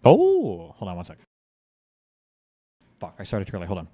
Oh, hold on one sec. Fuck, I started too early. Hold on.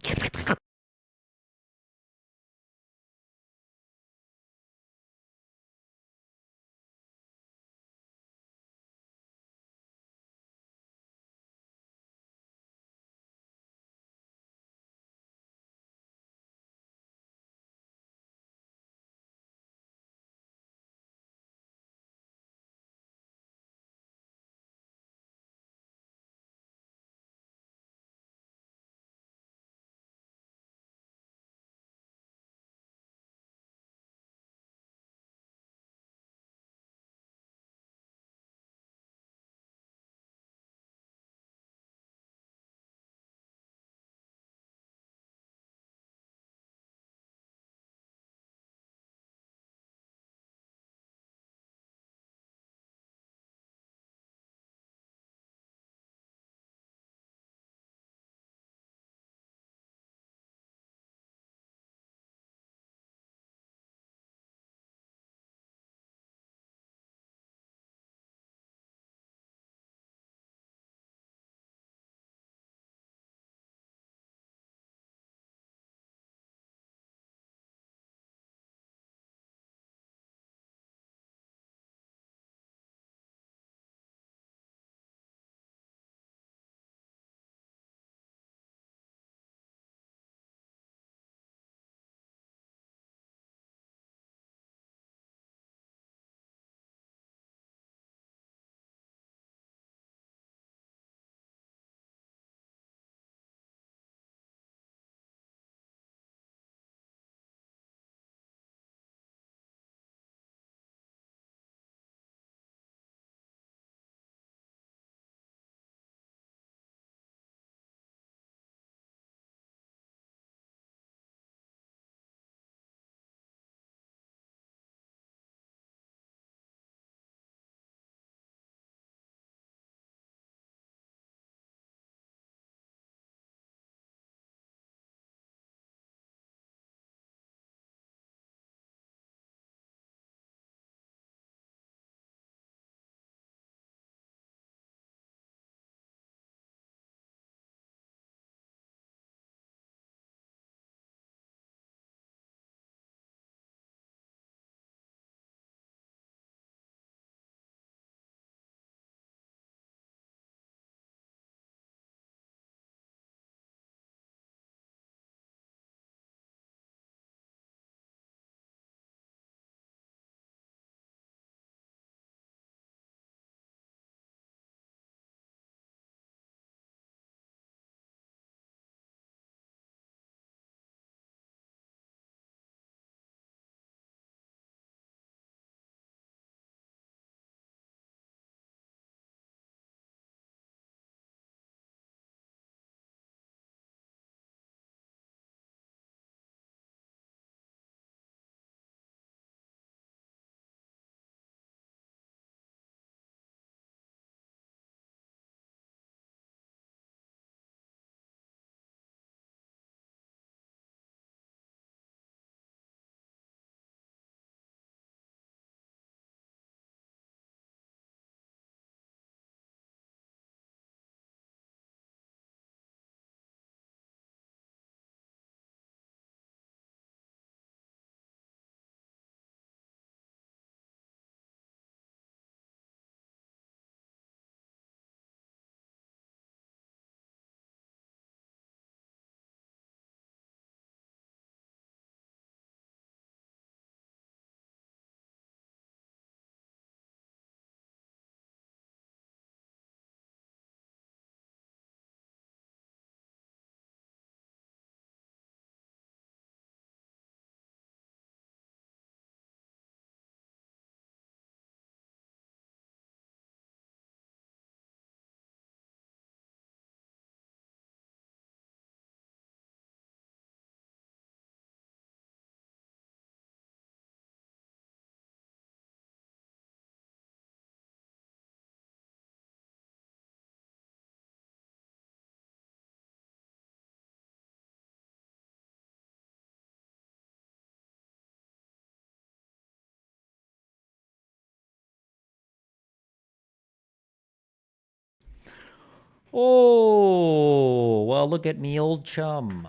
Oh, well, look at me old chum.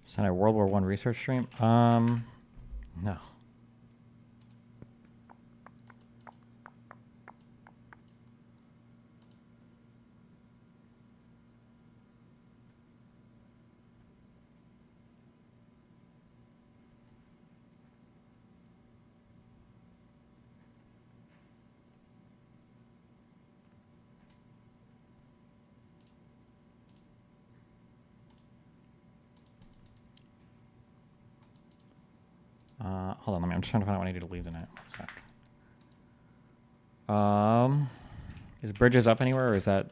Is that a World War I research stream? No. Hold on, I'm just trying to find out what I need to leave tonight. 1 sec. Is Bridges up anywhere, or is that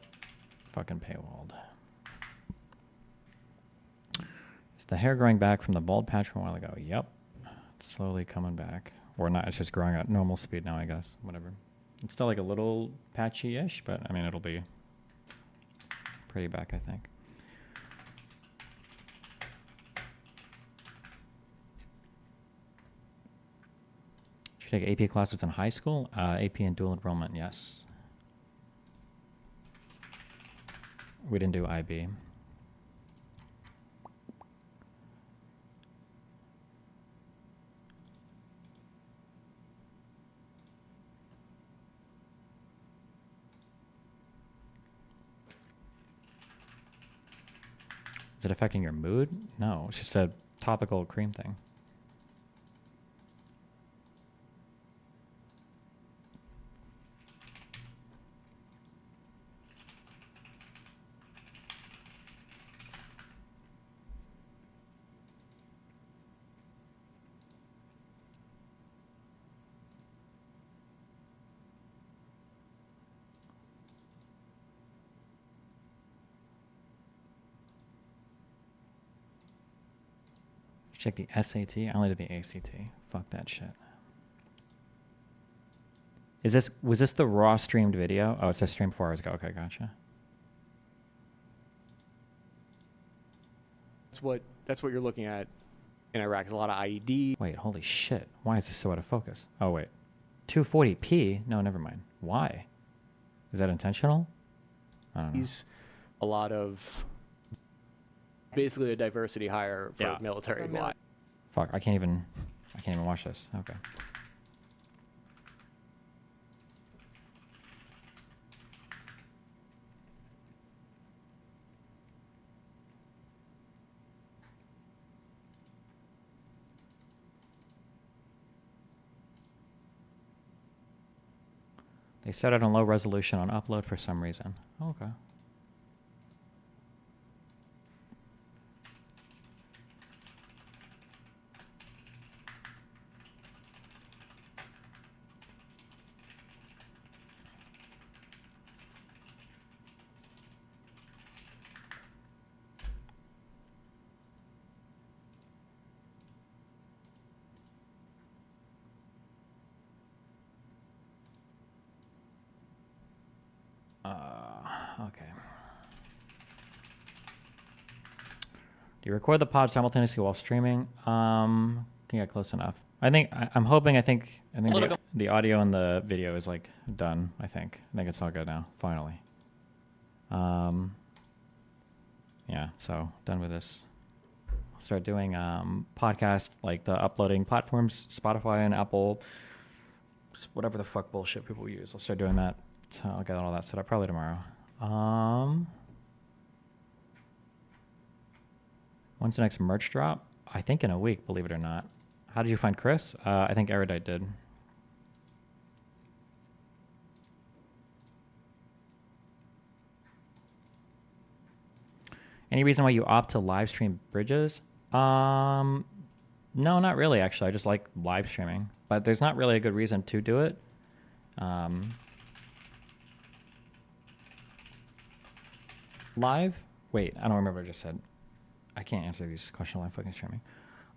fucking paywalled? Is the hair growing back from the bald patch from a while ago? Yep. It's slowly coming back. Or not, it's just growing at normal speed now, I guess. Whatever. It's still like a little patchy-ish, but I mean, it'll be pretty back, I think. Should you take AP classes in high school? AP and dual enrollment, yes. We didn't do IB. Is it affecting your mood? No, it's just a topical cream thing. Check the SAT. I only did the ACT. Fuck that shit. Was this the raw streamed video? Oh, it says streamed 4 hours ago. Okay, gotcha. That's what you're looking at in Iraq. There's a lot of IED. Wait, holy shit. Why is this so out of focus? Oh, wait. 240p? No, never mind. Why? Is that intentional? I don't know. A lot of basically a diversity hire for military. Fuck, I can't even watch this. Okay. They started on low resolution on upload for some reason. Okay. Okay. Do you record the pod simultaneously while streaming? Can get close enough. I think the audio and the video is like done. I think it's all good now. Finally. Yeah, yeah, so done with this. I'll start doing podcast, like the uploading platforms, Spotify and Apple, whatever the fuck bullshit people use. I'll start doing that. So I'll get all that set up probably tomorrow. When's the next merch drop? I think in a week, believe it or not. How did you find Chris? I think Erudite did. Any reason why you opt to live stream bridges? No, not really, actually. I just like live streaming. But there's not really a good reason to do it. Live? Wait, I don't remember what I just said. I can't answer these questions while I'm fucking streaming.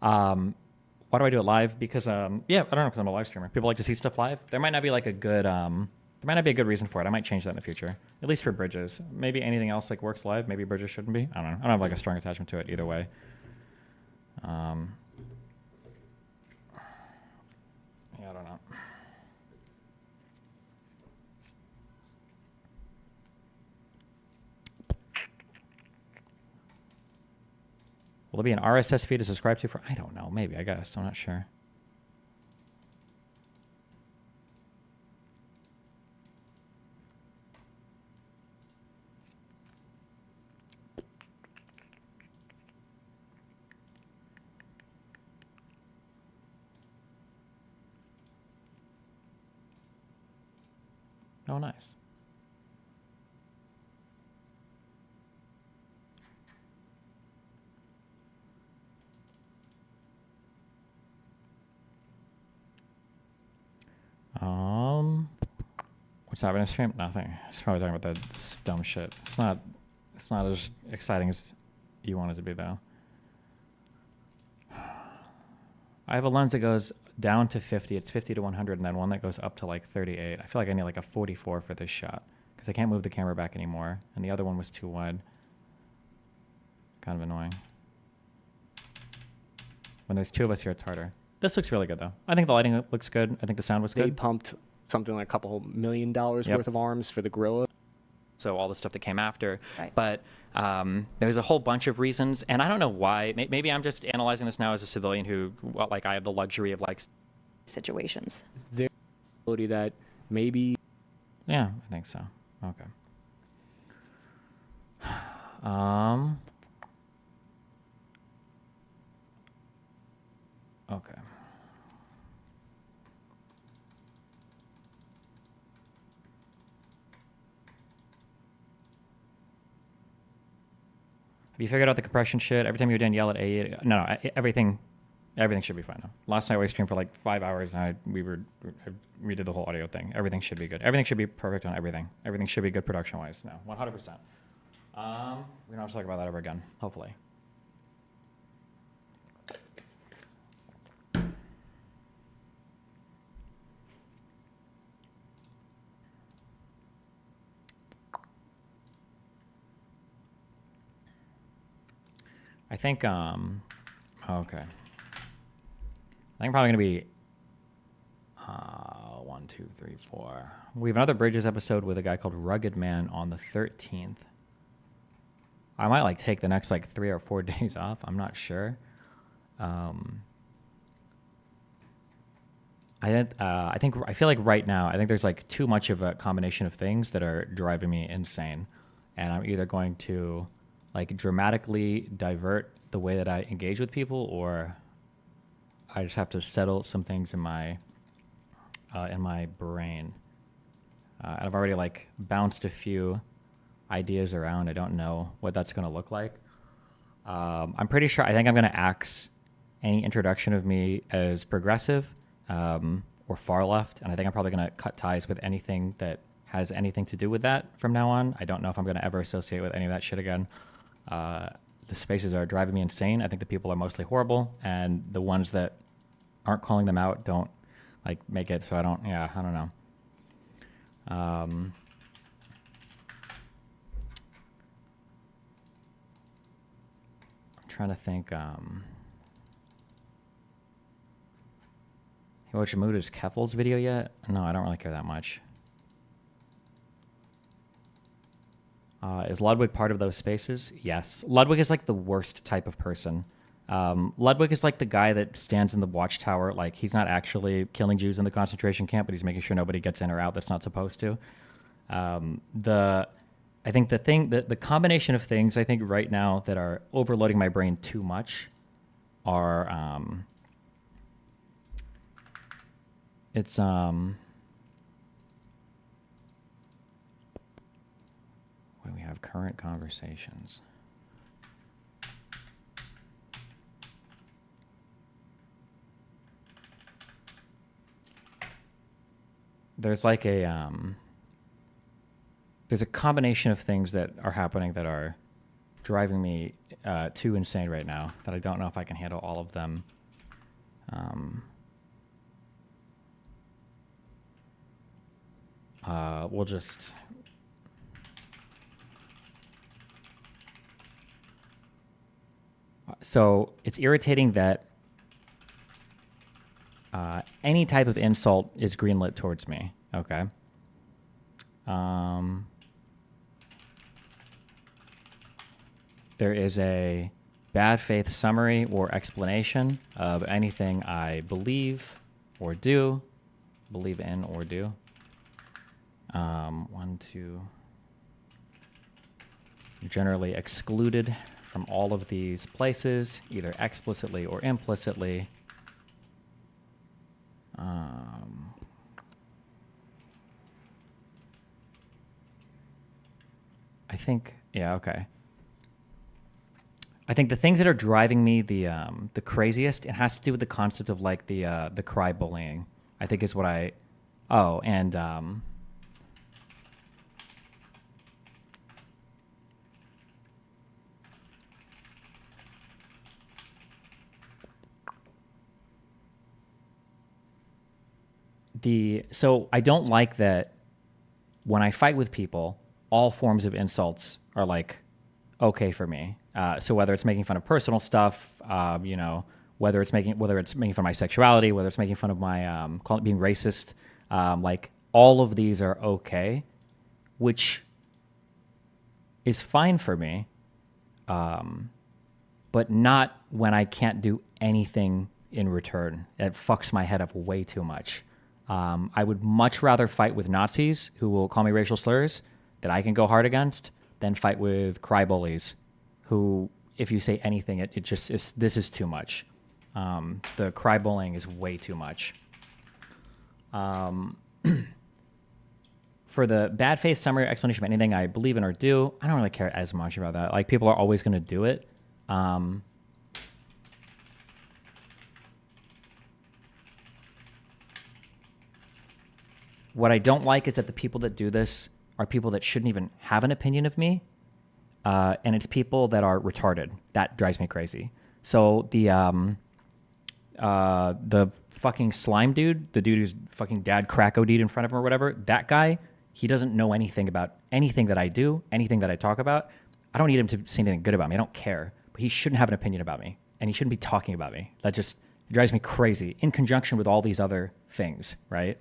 Why do I do it live? Because, yeah, I don't know, because I'm a live streamer. People like to see stuff live. There might not be like a good, there might not be a good reason for it. I might change that in the future. At least for bridges. Maybe anything else like works live. Maybe bridges shouldn't be. I don't know. I don't have like a strong attachment to it either way. Yeah, I don't know. Will there be an RSS feed to subscribe to for? I don't know. Maybe, I guess. I'm not sure. Oh, nice. What's happening in stream? Nothing. Just probably talking about that dumb shit. It's not as exciting as you want it to be, though. I have a lens that goes down to 50. It's 50 to 100, and then one that goes up to like 38. I feel like I need like a 44 for this shot because I can't move the camera back anymore, and the other one was too wide. Kind of annoying. When there's two of us here, it's harder. This looks really good, though. I think the lighting looks good. I think the sound was They good. pumped something like a $2 million worth of arms for the gorilla. So all the stuff that came after. Right. But there's a whole bunch of reasons, and I don't know why. Maybe I'm just analyzing this now as a civilian who, well, like, I have the luxury of like situations. There's the ability that maybe. Yeah, I think so. Okay. Okay. Have you figured out the compression shit? Every time you're done, yell at A. No, everything should be fine now. Last night we streamed for like 5 hours, and I redid the whole audio thing. Everything should be good. Everything should be perfect on everything. Everything should be good production-wise now, 100%. We don't have to talk about that ever again, hopefully. I think, okay. I think I'm probably going to be 1, 2, 3, 4. We have another Bridges episode with a guy called Rugged Man on the 13th. I might like take the next like 3 or 4 days off. I'm not sure. I feel like right now, I think there's like too much of a combination of things that are driving me insane. And I'm either going to like dramatically divert the way that I engage with people, or I just have to settle some things in my brain. And I've already like bounced a few ideas around. I don't know what that's going to look like. I'm pretty sure. I think I'm going to axe any introduction of me as progressive or far left, and I think I'm probably going to cut ties with anything that has anything to do with that from now on. I don't know if I'm going to ever associate with any of that shit again. The spaces are driving me insane. I think the people are mostly horrible, and the ones that aren't calling them out don't like make it. So I don't know. I'm trying to think. Hey, watch Muda's Keffel's video yet? No, I don't really care that much. Is Ludwig part of those spaces? Yes. Ludwig is like the worst type of person. Ludwig is like the guy that stands in the watchtower. Like, he's not actually killing Jews in the concentration camp, but he's making sure nobody gets in or out that's not supposed to. I think the combination of things I think right now that are overloading my brain too much are, what do we have? Current conversations. There's like there's a combination of things that are happening that are driving me too insane right now that I don't know if I can handle all of them. We'll just... So it's irritating that any type of insult is greenlit towards me. Okay. There is a bad faith summary or explanation of anything I believe or do, believe in or do. 1, 2. Generally excluded from all of these places, either explicitly or implicitly. I think, yeah, okay. I think the things that are driving me the craziest, it has to do with the concept of like the cry bullying. I think is what I. Oh, and so I don't like that when I fight with people, all forms of insults are like okay for me. So whether it's making fun of personal stuff, you know, whether it's making fun of my sexuality, whether it's making fun of my being racist, like all of these are okay, which is fine for me, but not when I can't do anything in return. It fucks my head up way too much. I would much rather fight with Nazis who will call me racial slurs that I can go hard against than fight with cry bullies who, if you say anything, it just is, this is too much. The cry bullying is way too much. For the bad faith summary or explanation of anything I believe in or do, I don't really care as much about that. Like, people are always going to do it. What I don't like is that the people that do this are people that shouldn't even have an opinion of me. And it's people that are retarded. That drives me crazy. So the fucking slime dude, the dude whose fucking dad crack OD'd in front of him or whatever, that guy, he doesn't know anything about anything that I do, anything that I talk about. I don't need him to say anything good about me. I don't care. But he shouldn't have an opinion about me. And he shouldn't be talking about me. That just drives me crazy in conjunction with all these other things, right?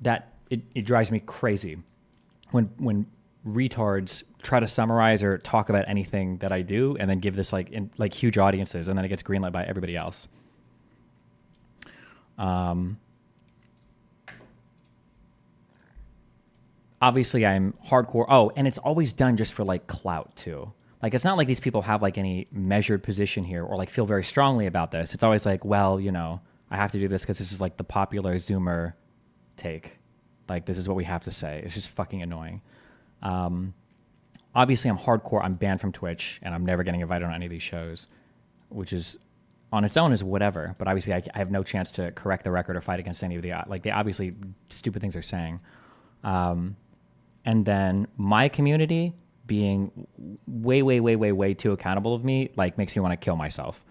That it drives me crazy when retards try to summarize or talk about anything that I do and then give this like huge audiences, and then it gets greenlit by everybody else. Obviously I'm hardcore. Oh, and it's always done just for like clout too. Like, it's not like these people have like any measured position here or like feel very strongly about this. It's always like, well, you know, I have to do this because this is like the popular Zoomer take. Like, this is what we have to say. It's just fucking annoying. Obviously I'm hardcore. I'm banned from Twitch and I'm never getting invited on any of these shows, which is on its own is whatever. But obviously I have no chance to correct the record or fight against any of the, like, the obviously stupid things they're saying. And then my community being way too accountable of me, like, makes me want to kill myself.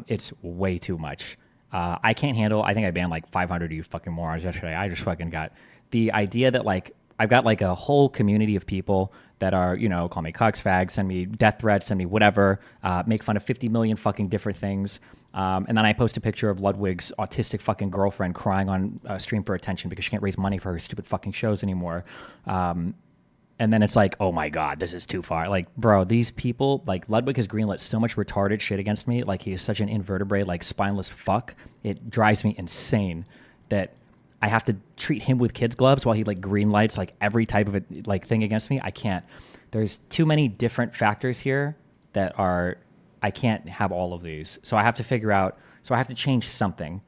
It's way too much. I can't handle, I think I banned like 500 of you fucking morons yesterday. I just fucking got the idea that like, I've got like a whole community of people that are, you know, call me cucks, fags, send me death threats, send me whatever, make fun of 50 million fucking different things. And then I post a picture of Ludwig's autistic fucking girlfriend crying on stream for attention because she can't raise money for her stupid fucking shows anymore. And then it's like, oh my God, this is too far. Like, bro, these people, like, Ludwig has greenlit so much retarded shit against me. Like, he is such an invertebrate, like, spineless fuck. It drives me insane that I have to treat him with kids' gloves while he, like, greenlights, like, every type of, like, thing against me. I can't. There's too many different factors here that are, I can't have all of these. So I have to figure out, so I have to change something.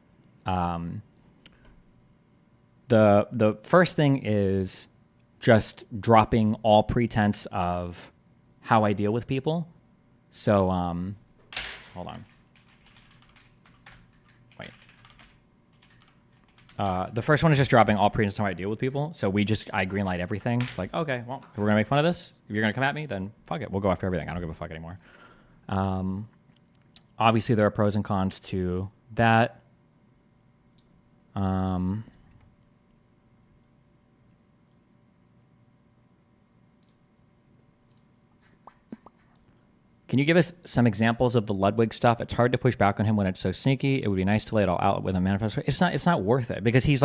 The first thing is just dropping all pretense of how I deal with people. So, hold on. Wait. The first one is just dropping all pretense of how I deal with people. So I greenlight everything. It's like, okay, well, if we're gonna make fun of this, if you're gonna come at me, then fuck it. We'll go after everything. I don't give a fuck anymore. Obviously there are pros and cons to that. Can you give us some examples of the Ludwig stuff? It's hard to push back on him when it's so sneaky. It would be nice to lay it all out with a manifesto. It's not worth it because he's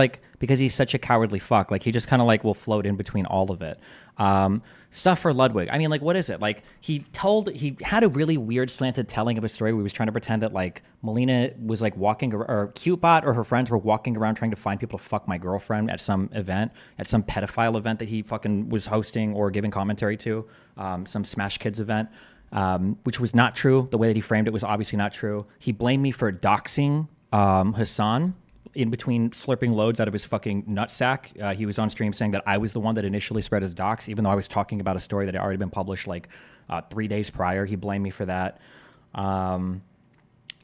such a cowardly fuck. Like he just kind of like will float in between all of it. Stuff for Ludwig. I mean, like, what is it? Like he had a really weird slanted telling of a story where he was trying to pretend that like Melina was like walking, or Cutebot or her friends were walking around trying to find people to fuck my girlfriend at some event, at some pedophile event that he fucking was hosting or giving commentary to, some Smash Kids event. Which was not true. The way that he framed it was obviously not true. He blamed me for doxing Hassan in between slurping loads out of his fucking nutsack. He was on stream saying that I was the one that initially spread his dox, even though I was talking about a story that had already been published like 3 days prior. He blamed me for that.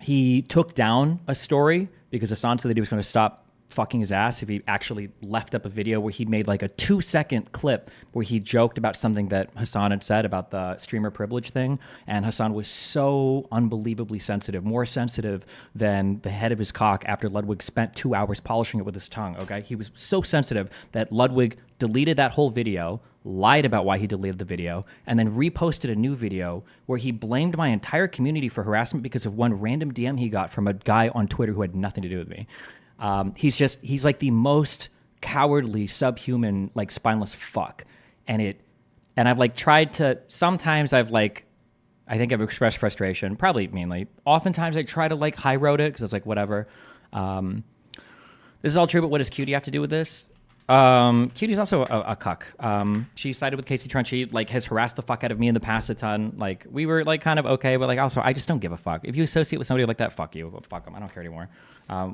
He took down a story because Hassan said that he was going to stop fucking his ass if he actually left up a video where he made like a 2-second clip where he joked about something that Hassan had said about the streamer privilege thing. And Hassan was so unbelievably sensitive, more sensitive than the head of his cock after Ludwig spent 2 hours polishing it with his tongue, okay? He was so sensitive that Ludwig deleted that whole video, lied about why he deleted the video, and then reposted a new video where he blamed my entire community for harassment because of one random DM he got from a guy on Twitter who had nothing to do with me. He's like the most cowardly, subhuman, like spineless fuck. And I've like tried to, sometimes I think I've expressed frustration, probably mainly. Oftentimes I try to like high road it because it's like, whatever. This is all true, but what does Cutie have to do with this? Cutie's also a cuck. She sided with Casey Trent. She like has harassed the fuck out of me in the past a ton. Like we were like kind of okay, but like also I just don't give a fuck. If you associate with somebody like that, fuck you. Fuck them. I don't care anymore.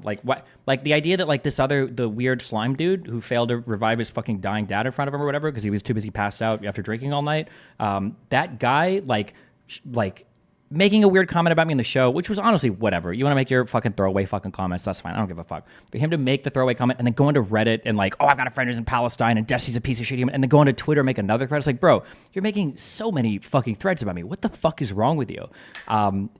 Like what? Like the idea that like the weird slime dude who failed to revive his fucking dying dad in front of him or whatever because he was too busy passed out after drinking all night. That guy like making a weird comment about me in the show, which was honestly whatever. You want to make your fucking throwaway fucking comments, that's fine. I don't give a fuck. For him to make the throwaway comment and then go into Reddit and like, oh, I've got a friend who's in Palestine and Destiny's a piece of shit human, and then go into Twitter and make another thread. It's like, bro, you're making so many fucking threads about me. What the fuck is wrong with you?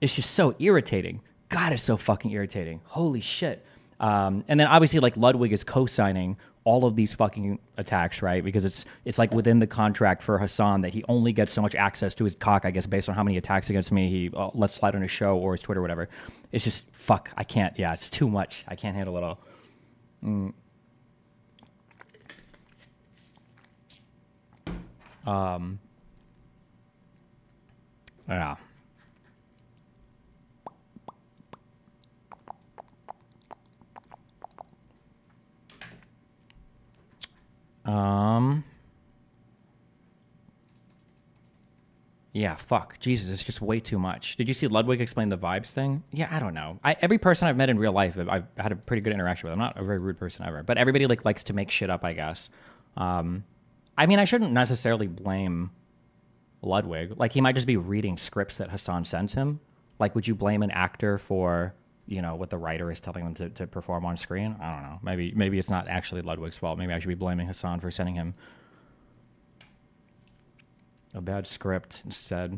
It's just so irritating. God, it's so fucking irritating. Holy shit. And then obviously like Ludwig is co-signing all of these fucking attacks, right? Because it's like within the contract for Hassan that he only gets so much access to his cock, I guess, based on how many attacks against me he lets slide on his show or his Twitter or whatever. It's just, fuck, I can't, yeah, it's too much. I can't handle it all. Yeah. Yeah, fuck. Jesus, it's just way too much. Did you see Ludwig explain the vibes thing? Yeah, I don't know. Every person I've met in real life, I've had a pretty good interaction with. I'm not a very rude person ever, but everybody like likes to make shit up, I guess. I mean, I shouldn't necessarily blame Ludwig. Like, he might just be reading scripts that Hassan sends him. Like, would you blame an actor for, you know, what the writer is telling them to perform on screen? I don't know. Maybe it's not actually Ludwig's fault. Maybe I should be blaming Hassan for sending him a bad script instead.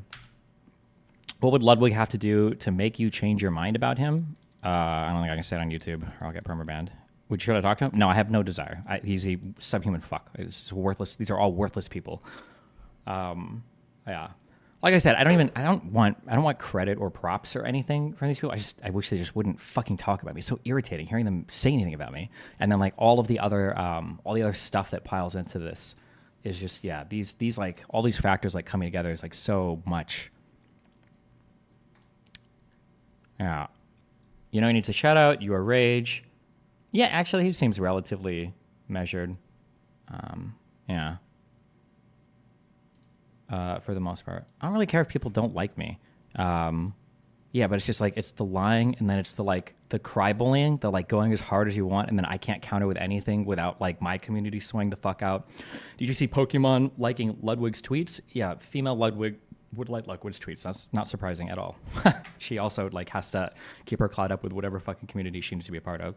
What would Ludwig have to do to make you change your mind about him? I don't think I can say it on YouTube or I'll get permabanned. Should I talk to him? No, I have no desire. He's a subhuman fuck. It's worthless. These are all worthless people. Yeah. Like I said, I don't want credit or props or anything from these people. I wish they just wouldn't fucking talk about me. It's so irritating hearing them say anything about me. And then like all the other stuff that piles into this is just, yeah, these like all these factors like coming together is like so much. Yeah. You know, he needs a shout out. You are Rage. Yeah, actually, he seems relatively measured. Yeah. For the most part, I don't really care if people don't like me. Yeah, but it's just like it's the lying, and then it's the cry bullying, the like going as hard as you want, and then I can't counter with anything without like my community swing the fuck out. Did you see Pokemon liking Ludwig's tweets? Yeah, female Ludwig would like Ludwig's tweets. That's not surprising at all. She also like has to keep her caught up with whatever fucking community she needs to be a part of.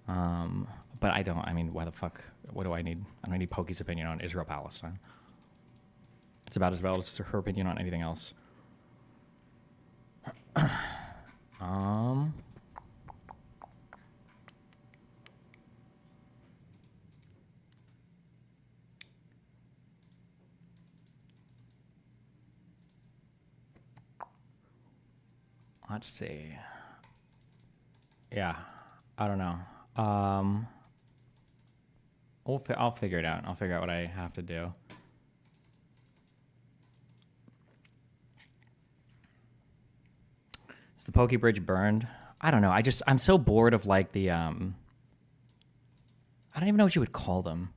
But I don't. I mean, why the fuck? What do I need? I don't need Pokey's opinion on Israel Palestine. It's about as valid as her opinion on anything else. Let's see. Yeah, I don't know. I'll figure it out. I'll figure out what I have to do. Is the Poke Bridge burned? I don't know. I'm so bored of like the I don't even know what you would call them.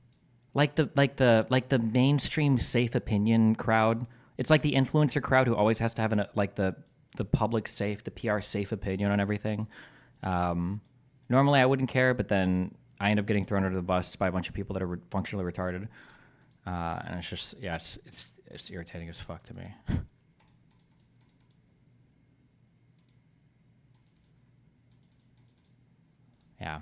Like the mainstream safe opinion crowd. It's like the influencer crowd who always has to have the public safe, the PR safe opinion on everything. Normally I wouldn't care, but then I end up getting thrown under the bus by a bunch of people that are functionally retarded. And it's just, yeah, it's irritating as fuck to me. Yeah.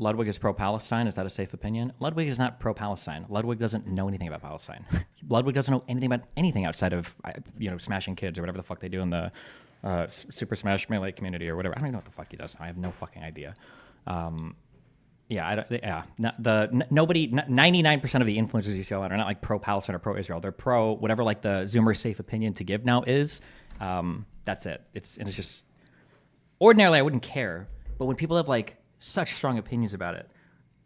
Ludwig is pro-Palestine. Is that a safe opinion? Ludwig is not pro-Palestine. Ludwig doesn't know anything about Palestine. Ludwig doesn't know anything about anything outside of, smashing kids or whatever the fuck they do in the Super Smash Melee community or whatever. I don't even know what the fuck he does. I have no fucking idea. Nobody, 99% of the influencers you see online are not like pro-Palestine or pro-Israel. They're pro whatever like the Zoomer safe opinion to give now is. That's it. It's just, ordinarily I wouldn't care, but when people have like such strong opinions about it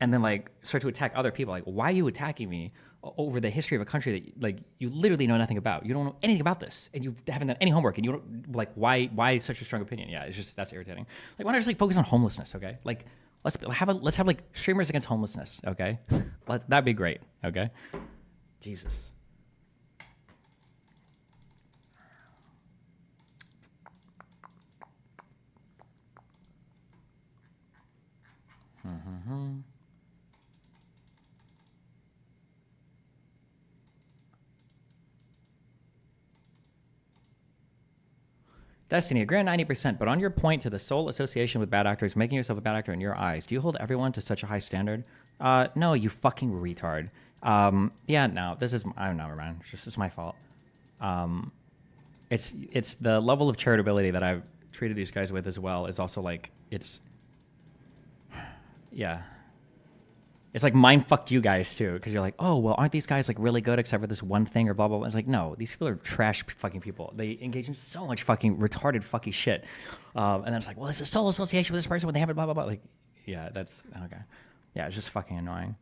and then like start to attack other people, like, why are you attacking me over the history of a country that like you literally know nothing about? You don't know anything about this and you haven't done any homework and you don't like, why such a strong opinion? Yeah, it's just, that's irritating. Like, why not just like focus on homelessness? Okay, like let's have like streamers against homelessness. Okay, that'd be great. Okay, Jesus. Destiny, a grand 90%, but on your point to the sole association with bad actors making yourself a bad actor in your eyes, do you hold everyone to such a high standard? No, you fucking retard. Yeah, no, this is, I don't know, man. This is my fault. It's the level of charitability that I've treated these guys with as well is also like, yeah. It's like mind fucked you guys too, because you're like, oh, well, aren't these guys like really good except for this one thing or blah, blah, blah. It's like, no, these people are trash fucking people. They engage in so much fucking retarded fucking shit. And then it's like, well, it's a sole association with this person when they have it, blah, blah, blah. Like, yeah, that's, okay. Yeah, it's just fucking annoying.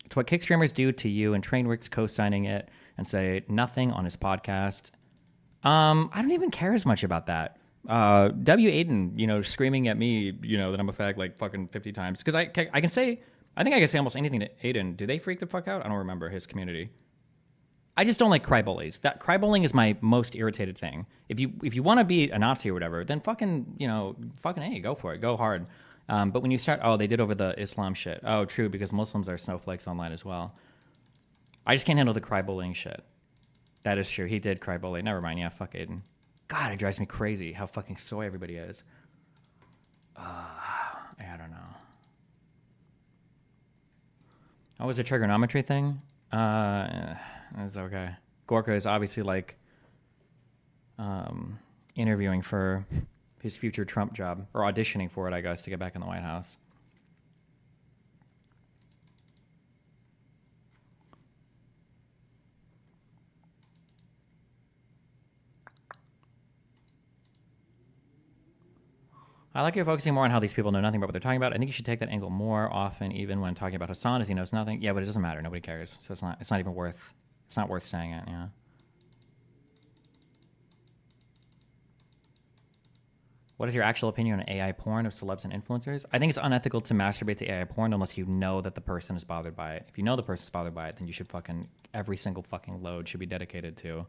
It's what kick streamers do to you, and Trainwreck's co-signing it and say nothing on his podcast. I don't even care as much about that. W. Aiden, screaming at me, that I'm a fag like fucking 50 times. Because I think I can say almost anything to Aiden. Do they freak the fuck out? I don't remember his community. I just don't like cry bullies. That cry bullying is my most irritated thing. If you want to be a Nazi or whatever, then fucking hey, go for it, go hard. But when you start, they did over the Islam shit. Oh, true, because Muslims are snowflakes online as well. I just can't handle the cry bullying shit. That is true. He did cry bully. Never mind. Yeah, fuck Aiden. God, it drives me crazy how fucking soy everybody is. I don't know. Oh, was a trigonometry thing? It's okay. Gorka is obviously like interviewing for his future Trump job, or auditioning for it, I guess, to get back in the White House. I like you're focusing more on how these people know nothing about what they're talking about. I think you should take that angle more often, even when talking about Hassan, as he knows nothing. Yeah, but it doesn't matter. Nobody cares. So it's not even worth. It's not worth saying it. Yeah. What is your actual opinion on AI porn of celebs and influencers? I think it's unethical to masturbate to AI porn unless you know that the person is bothered by it. If you know the person's bothered by it, then you should fucking every single fucking load should be dedicated to.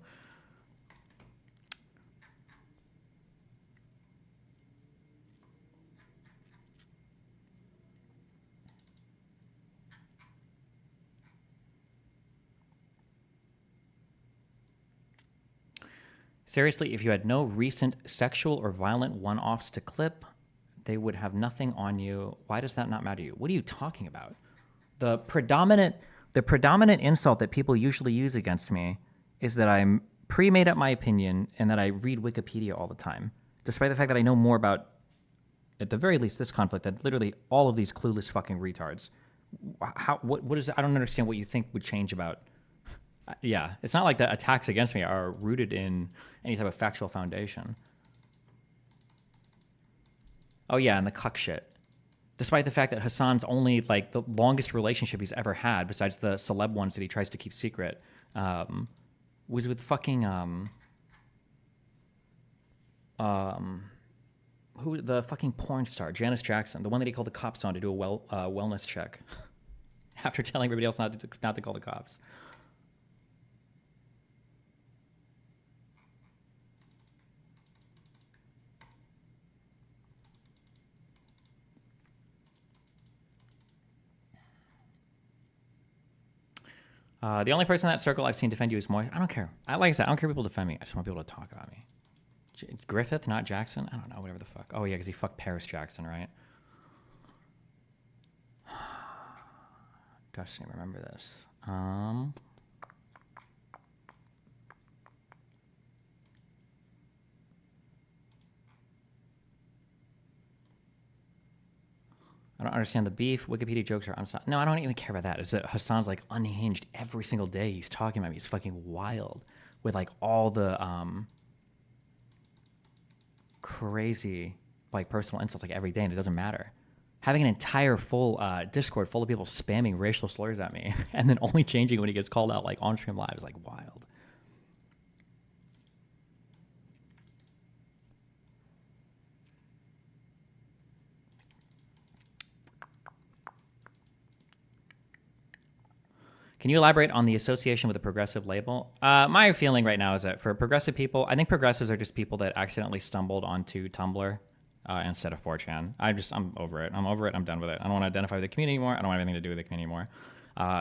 Seriously, if you had no recent sexual or violent one-offs to clip, they would have nothing on you. Why does that not matter to you? What are you talking about? The predominant insult that people usually use against me is that I'm pre-made up my opinion and that I read Wikipedia all the time, despite the fact that I know more about, at the very least, this conflict than literally all of these clueless fucking retards. What is? I don't understand what you think would change about. Yeah, it's not like the attacks against me are rooted in any type of factual foundation. Oh yeah, and the cuck shit. Despite the fact that Hassan's only like the longest relationship he's ever had, besides the celeb ones that he tries to keep secret, was with fucking who the fucking porn star Janice Jackson, the one that he called the cops on to do a wellness check, after telling everybody else not to call the cops. The only person in that circle I've seen defend you is Moy. I don't care. Like I said, I don't care if people defend me. I just want people to talk about me. Griffith, not Jackson? I don't know, whatever the fuck. Oh, yeah, because he fucked Paris Jackson, right? Destiny, remember this. I don't understand the beef. Wikipedia jokes are unsolved. No, I don't even care about that. It's that Hassan's like unhinged every single day. He's talking about me. He's fucking wild with like all the crazy like personal insults like every day, and it doesn't matter. Having an entire full Discord full of people spamming racial slurs at me, and then only changing when he gets called out like on stream live is like wild. Can you elaborate on the association with a progressive label? My feeling right now is that for progressive people, I think progressives are just people that accidentally stumbled onto Tumblr instead of 4chan. I'm over it. I'm over it. I'm done with it. I don't want to identify with the community anymore. I don't want anything to do with the community anymore.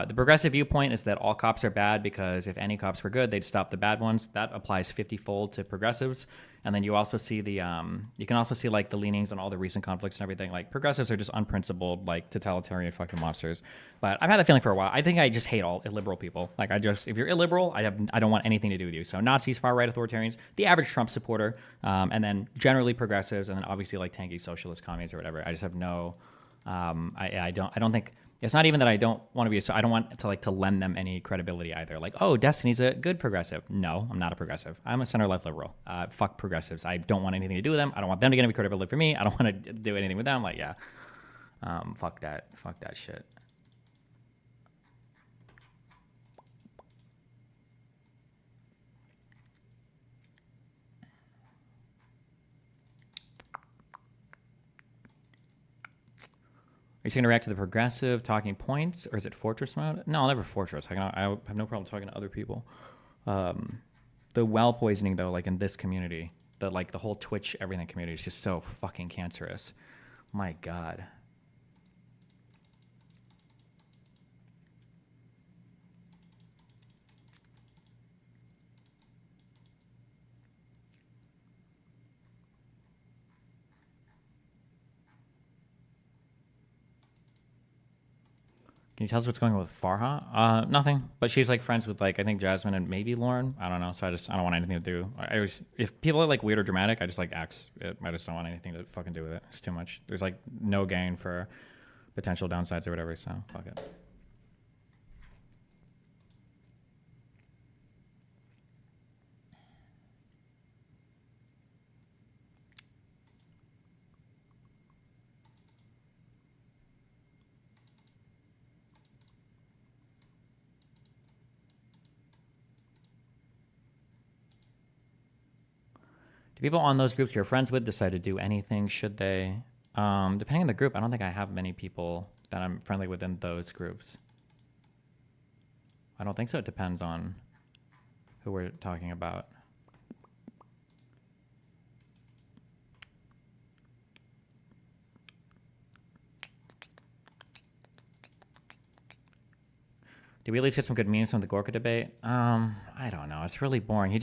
The progressive viewpoint is that all cops are bad because if any cops were good, they'd stop the bad ones. That applies 50-fold to progressives. And then you also see you can also see like the leanings on all the recent conflicts and everything. Like progressives are just unprincipled, like totalitarian fucking monsters. But I've had that feeling for a while. I think I just hate all illiberal people. Like if you're illiberal, I don't want anything to do with you. So Nazis, far right authoritarians, the average Trump supporter, and then generally progressives, and then obviously like tanky socialist communists or whatever. I just have no. I don't think. It's not even that I don't want to be. I don't want to lend them any credibility either. Like, oh, Destiny's a good progressive. No, I'm not a progressive. I'm a center left liberal. Fuck progressives. I don't want anything to do with them. I don't want them to get any credibility for me. I don't want to do anything with them. Like, yeah, fuck that. Fuck that shit. Are you going to react to the progressive talking points, or is it Fortress mode? No, I'll never Fortress. I have no problem talking to other people. The well poisoning, though, like in this community, the whole Twitch everything community is just so fucking cancerous. My God. Can Can you tell us what's going on with Farha? Nothing. But she's like friends with like I think Jasmine and maybe Lauren. I don't know. So I don't want anything to do. If people are like weird or dramatic, I just like axe it. I just don't want anything to fucking do with it. It's too much. There's like no gain for potential downsides or whatever. So fuck it. People on those groups you're friends with decide to do anything, should they? Depending on the group, I don't think I have many people that I'm friendly with in those groups. I don't think so. It depends on who we're talking about. Did we at least get some good memes from the Gorka debate? I don't know. It's really boring. He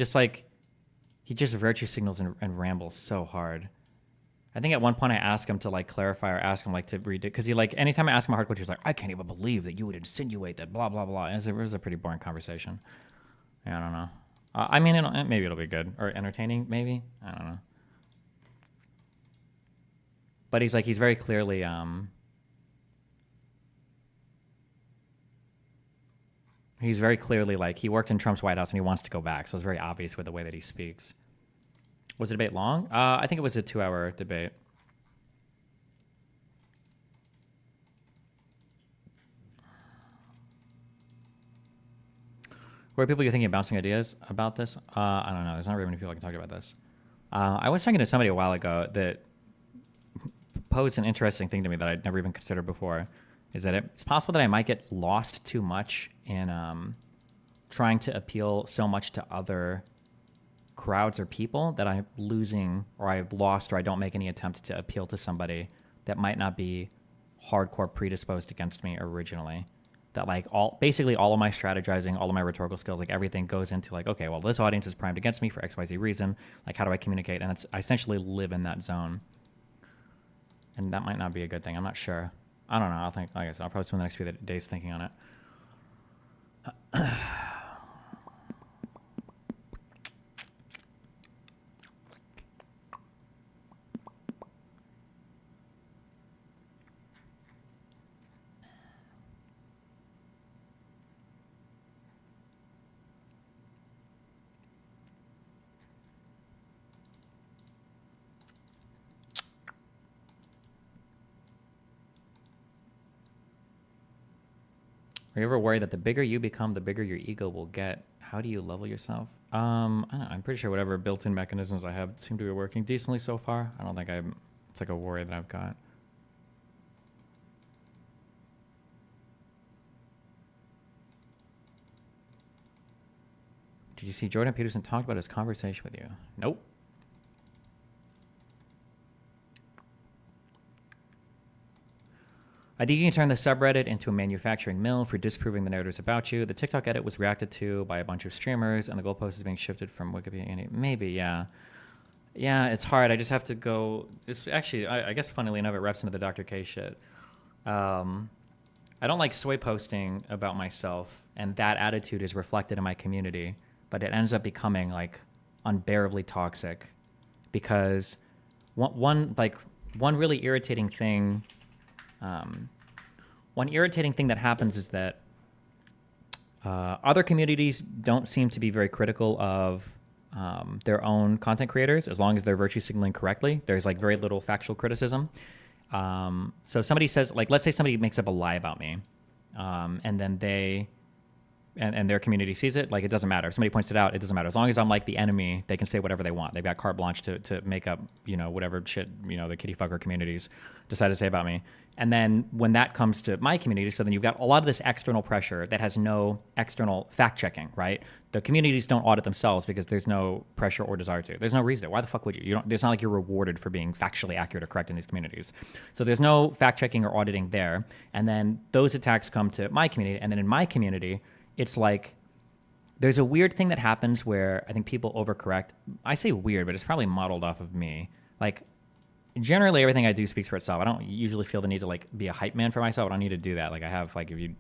just virtue signals and rambles so hard. I think at one point I asked him to like clarify or ask him like to read it because he like anytime I ask him a hard question, he's like, I can't even believe that you would insinuate that blah blah blah. It was a pretty boring conversation. Yeah, I don't know. I mean, maybe it'll be good or entertaining. Maybe I don't know. But he's very clearly he's very clearly like he worked in Trump's White House and he wants to go back. So it's very obvious with the way that he speaks. Was the debate long? I think it was a 2-hour debate. Where are people you're thinking of bouncing ideas about this? I don't know. There's not very many people I can talk about this. I was talking to somebody a while ago that posed an interesting thing to me that I'd never even considered before. Is that it's possible that I might get lost too much in trying to appeal so much to other crowds or people that I'm losing or I've lost or I don't make any attempt to appeal to somebody that might not be hardcore predisposed against me originally. That like basically all of my strategizing, all of my rhetorical skills, like everything goes into like, okay, well, this audience is primed against me for XYZ reason. Like, how do I communicate? And I essentially live in that zone. And that might not be a good thing. I'm not sure. I don't know. Like I said, I'll probably spend the next few days thinking on it. Are you ever worried that the bigger you become, the bigger your ego will get? How do you level yourself? I don't know. I'm pretty sure whatever built-in mechanisms I have seem to be working decently so far. I don't think it's like a worry that I've got. Did you see Jordan Peterson talked about his conversation with you? Nope. I think you can turn the subreddit into a manufacturing mill for disproving the narratives about you. The TikTok edit was reacted to by a bunch of streamers, and the goalpost is being shifted from Wikipedia. Maybe, yeah. Yeah, it's hard. I just have to go. It's actually, I guess, funnily enough, it reps into the Dr. K shit. I don't like soy posting about myself, and that attitude is reflected in my community, but it ends up becoming like unbearably toxic because one really irritating thing. One irritating thing that happens is that other communities don't seem to be very critical of their own content creators as long as they're virtue signaling correctly. There's like very little factual criticism. So somebody says, like, let's say somebody makes up a lie about me, and then and their community sees it, like, it doesn't matter. If somebody points it out, it doesn't matter. As long as I'm like the enemy, they can say whatever they want. They've got carte blanche to make up, whatever shit, the kitty fucker communities decide to say about me. And then when that comes to my community, so then you've got a lot of this external pressure that has no external fact checking, right? The communities don't audit themselves because there's no pressure or desire to. There's no reason to. Why the fuck would you? It's not like you're rewarded for being factually accurate or correct in these communities. So there's no fact checking or auditing there. And then those attacks come to my community. And then in my community, it's like there's a weird thing that happens where I think people overcorrect. I say weird, but it's probably modeled off of me. Like generally everything I do speaks for itself. I don't usually feel the need to like be a hype man for myself. I don't need to do that. Like I have like if you,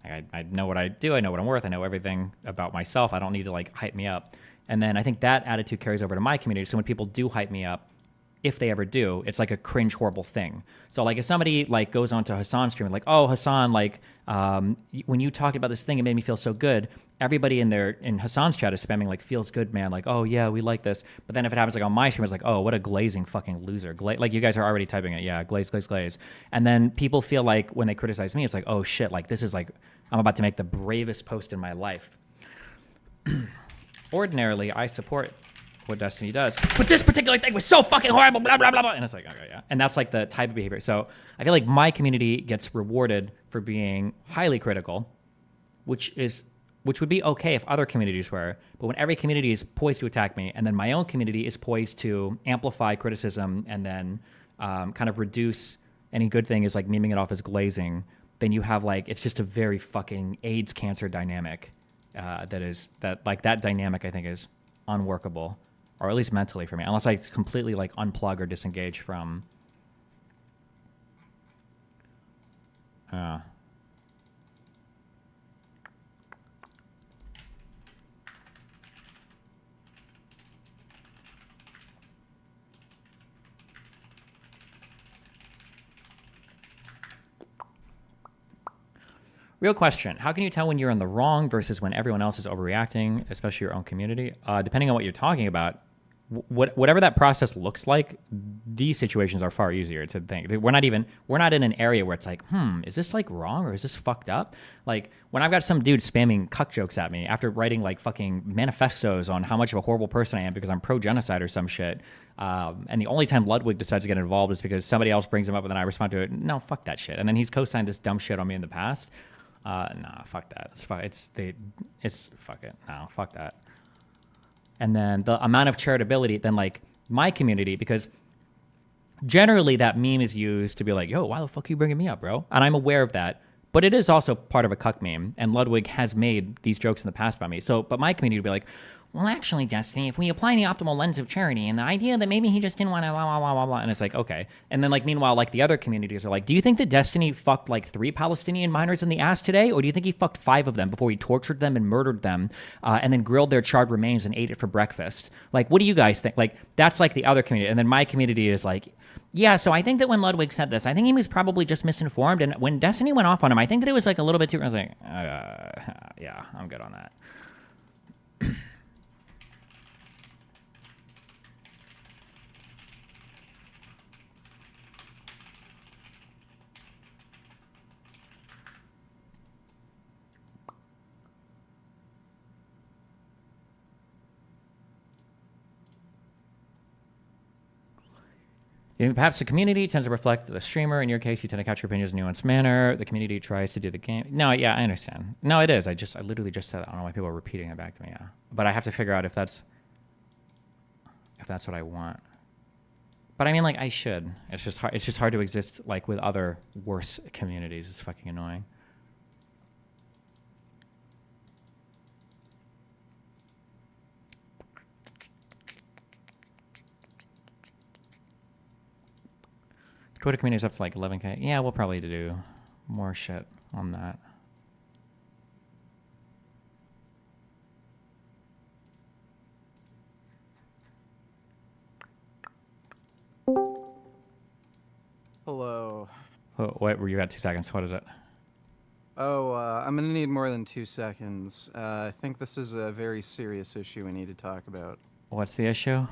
like, I know what I do. I know what I'm worth. I know everything about myself. I don't need to like hype me up. And then I think that attitude carries over to my community. So when people do hype me up, if they ever do, it's like a cringe, horrible thing. So like if somebody like goes onto Hassan's stream, like, oh Hassan, like when you talked about this thing, it made me feel so good. Everybody in Hassan's chat is spamming like feels good, man. Like, oh yeah, we like this. But then if it happens like on my stream, it's like, oh, what a glazing fucking loser. Like you guys are already typing it, yeah, glaze, glaze, glaze. And then people feel like when they criticize me, it's like, oh shit, like this is like I'm about to make the bravest post in my life. Ordinarily, I support what Destiny does, but this particular thing was so fucking horrible, blah blah blah blah. And it's like, okay, yeah. And that's like the type of behavior. So I feel like my community gets rewarded for being highly critical, which would be okay if other communities were. But when every community is poised to attack me, and then my own community is poised to amplify criticism and then kind of reduce any good thing is like memeing it off as glazing, then you have like it's just a very fucking AIDS cancer dynamic. That dynamic I think is unworkable, or at least mentally for me, unless I completely like unplug or disengage from. Real question. How can you tell when you're in the wrong versus when everyone else is overreacting, especially your own community? Depending on what you're talking about, whatever that process looks like, these situations are far easier to think. We're not in an area where it's like, is this like wrong or is this fucked up? Like when I've got some dude spamming cuck jokes at me after writing like fucking manifestos on how much of a horrible person I am because I'm pro-genocide or some shit. And the only time Ludwig decides to get involved is because somebody else brings him up and then I respond to it. No, fuck that shit. And then he's co-signed this dumb shit on me in the past. Nah, fuck that. Fuck it. No, fuck that. And then the amount of charitability, then like my community, because generally that meme is used to be like, yo, why the fuck are you bringing me up, bro? And I'm aware of that, but it is also part of a cuck meme. And Ludwig has made these jokes in the past about me. So, but my community would be like, well, actually, Destiny, if we apply the optimal lens of charity and the idea that maybe he just didn't want to blah, blah, blah, blah, blah, and it's like, okay. And then, like, meanwhile, like, the other communities are like, do you think that Destiny fucked, like, 3 Palestinian miners in the ass today? Or do you think he fucked 5 of them before he tortured them and murdered them and then grilled their charred remains and ate it for breakfast? Like, what do you guys think? Like, that's, like, the other community. And then my community is like, yeah, so I think that when Ludwig said this, I think he was probably just misinformed. And when Destiny went off on him, I think that it was, like, a little bit too... I was like, yeah, I'm good on that. Perhaps the community tends to reflect the streamer. In your case, you tend to catch your opinions in a nuanced manner. The community tries to do the game. No, yeah, I understand. No, it is. I literally just said that. I don't know why people are repeating it back to me. Yeah, but I have to figure out if that's what I want. But I mean, like, I should. It's just hard. It's just hard to exist like with other worse communities. It's fucking annoying. Twitter community is up to like 11K. Yeah, we'll probably do more shit on that. Hello. Oh, wait, you got 2 seconds. What is it? Oh, I'm gonna need more than 2 seconds. I think this is a very serious issue we need to talk about. What's the issue?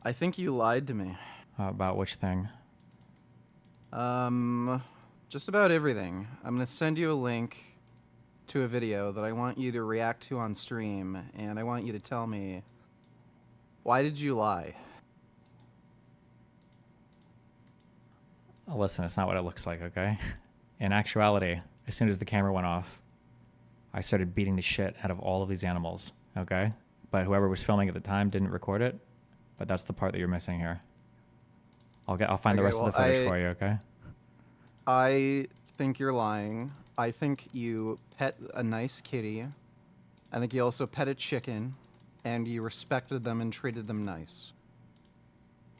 I think you lied to me. About which thing? Just about everything. I'm gonna send you a link to a video that I want you to react to on stream, and I want you to tell me, why did you lie? Listen, it's not what it looks like, okay? In actuality, as soon as the camera went off, I started beating the shit out of all of these animals, okay? But whoever was filming at the time didn't record it, but that's the part that you're missing here. I'll find the rest of the footage for you, okay? I think you're lying. I think you pet a nice kitty. I think you also pet a chicken, and you respected them and treated them nice.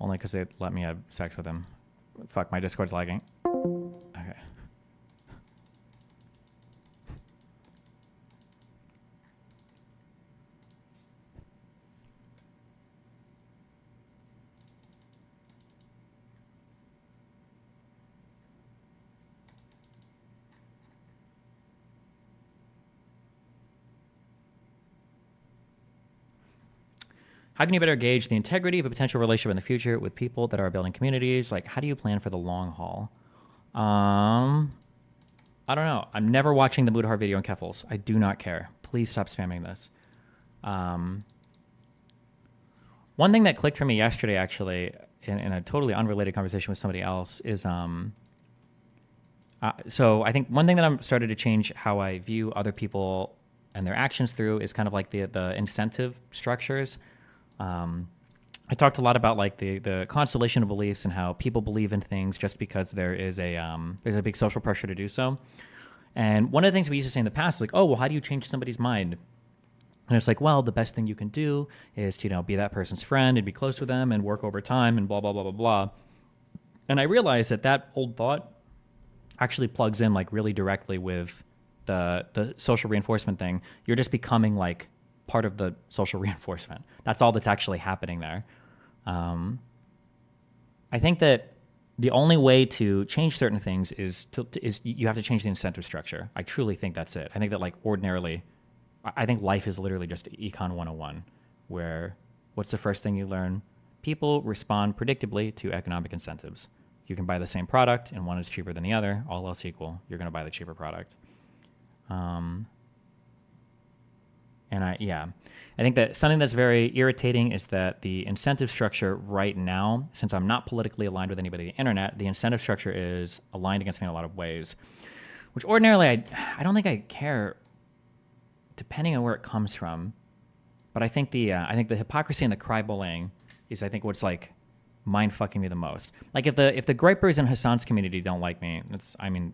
Only because they let me have sex with him. Fuck, my Discord's lagging. Okay. How can you better gauge the integrity of a potential relationship in the future with people that are building communities? Like, how do you plan for the long haul? I don't know. I'm never watching the Mudahar video on Keffels. I do not care. Please stop spamming this. One thing that clicked for me yesterday, actually, in a totally unrelated conversation with somebody else, is so I think one thing that I'm started to change how I view other people and their actions through is kind of like the incentive structures. I talked a lot about like the constellation of beliefs and how people believe in things just because there's a big social pressure to do so. And one of the things we used to say in the past is like, oh, well, how do you change somebody's mind? And it's like, well, the best thing you can do is to, be that person's friend and be close with them and work over time and blah, blah, blah, blah, blah. And I realized that old thought actually plugs in like really directly with the social reinforcement thing. You're just becoming like part of the social reinforcement. That's all that's actually happening there. I think that the only way to change certain things is you have to change the incentive structure. I truly think that's it. I think that like ordinarily, I think life is literally just Econ 101, where what's the first thing you learn? People respond predictably to economic incentives. You can buy the same product and one is cheaper than the other, all else equal, you're going to buy the cheaper product. I think that something that's very irritating is that the incentive structure right now, since I'm not politically aligned with anybody on the internet, the incentive structure is aligned against me in a lot of ways, which ordinarily I don't think I care depending on where it comes from. But I think the hypocrisy and the cry bullying is, I think, what's like mind fucking me the most. Like if the gripers in Hassan's community don't like me,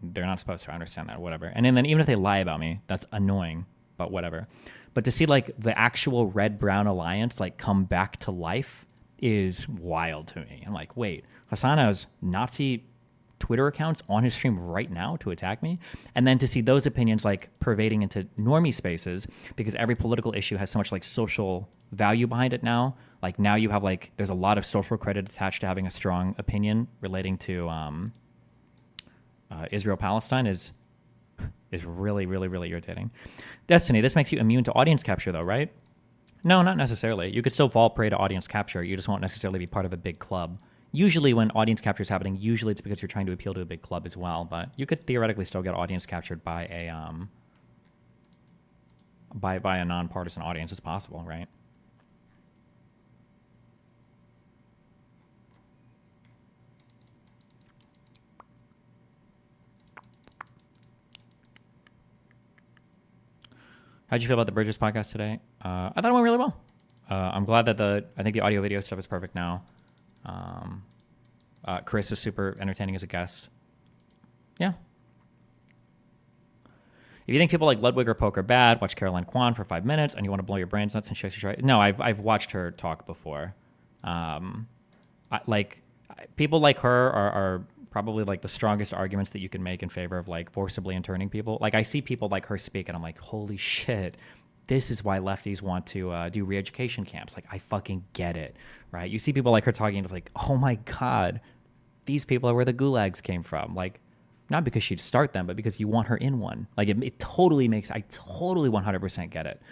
they're not supposed to. I understand that, whatever. And then even if they lie about me, that's annoying, but whatever. But to see like the actual red-brown alliance like come back to life is wild to me. I'm like, wait, Hassan has Nazi Twitter accounts on his stream right now to attack me? And then to see those opinions like pervading into normie spaces, because every political issue has so much like social value behind it now. Like now you have like, there's a lot of social credit attached to having a strong opinion relating to Israel-Palestine is really, really, really irritating. Destiny, this makes you immune to audience capture though, right? No, not necessarily. You could still fall prey to audience capture. You just won't necessarily be part of a big club. Usually when audience capture is happening, usually it's because you're trying to appeal to a big club as well, but you could theoretically still get audience captured by a by a nonpartisan audience. It's possible, right? How'd you feel about the Bridges podcast today? I thought it went really well. I'm glad that I think the audio video stuff is perfect now. Chris is super entertaining as a guest. Yeah. If you think people like Ludwig or Poke are bad, watch Caroline Kwan for 5 minutes and you want to blow your brains nuts and shit. Right. No, I've watched her talk before. People like her are probably like the strongest arguments that you can make in favor of like forcibly interning people. Like I see people like her speak and I'm like, holy shit, this is why lefties want to do re-education camps. Like I fucking get it, right? You see people like her talking, it's like, oh my God, these people are where the gulags came from. Like not because she'd start them, but because you want her in one. Like it totally makes, I totally 100% get it.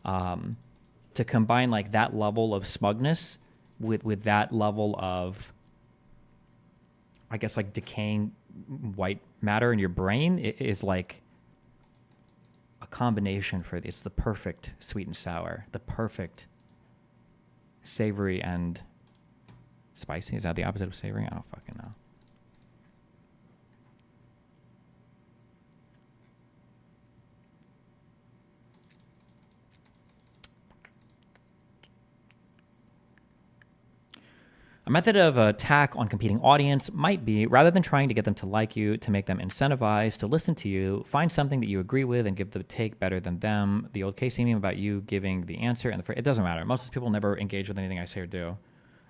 To combine like that level of smugness with that level of, I guess, like decaying white matter in your brain is like a combination for it's the perfect sweet and sour, the perfect savory and spicy. Is that the opposite of savory? I don't fucking know. A method of attack on competing audience might be, rather than trying to get them to like you, to make them incentivized to listen to you, find something that you agree with and give the take better than them. The old Casey meme about you giving the answer and it doesn't matter. Most of these people never engage with anything I say or do.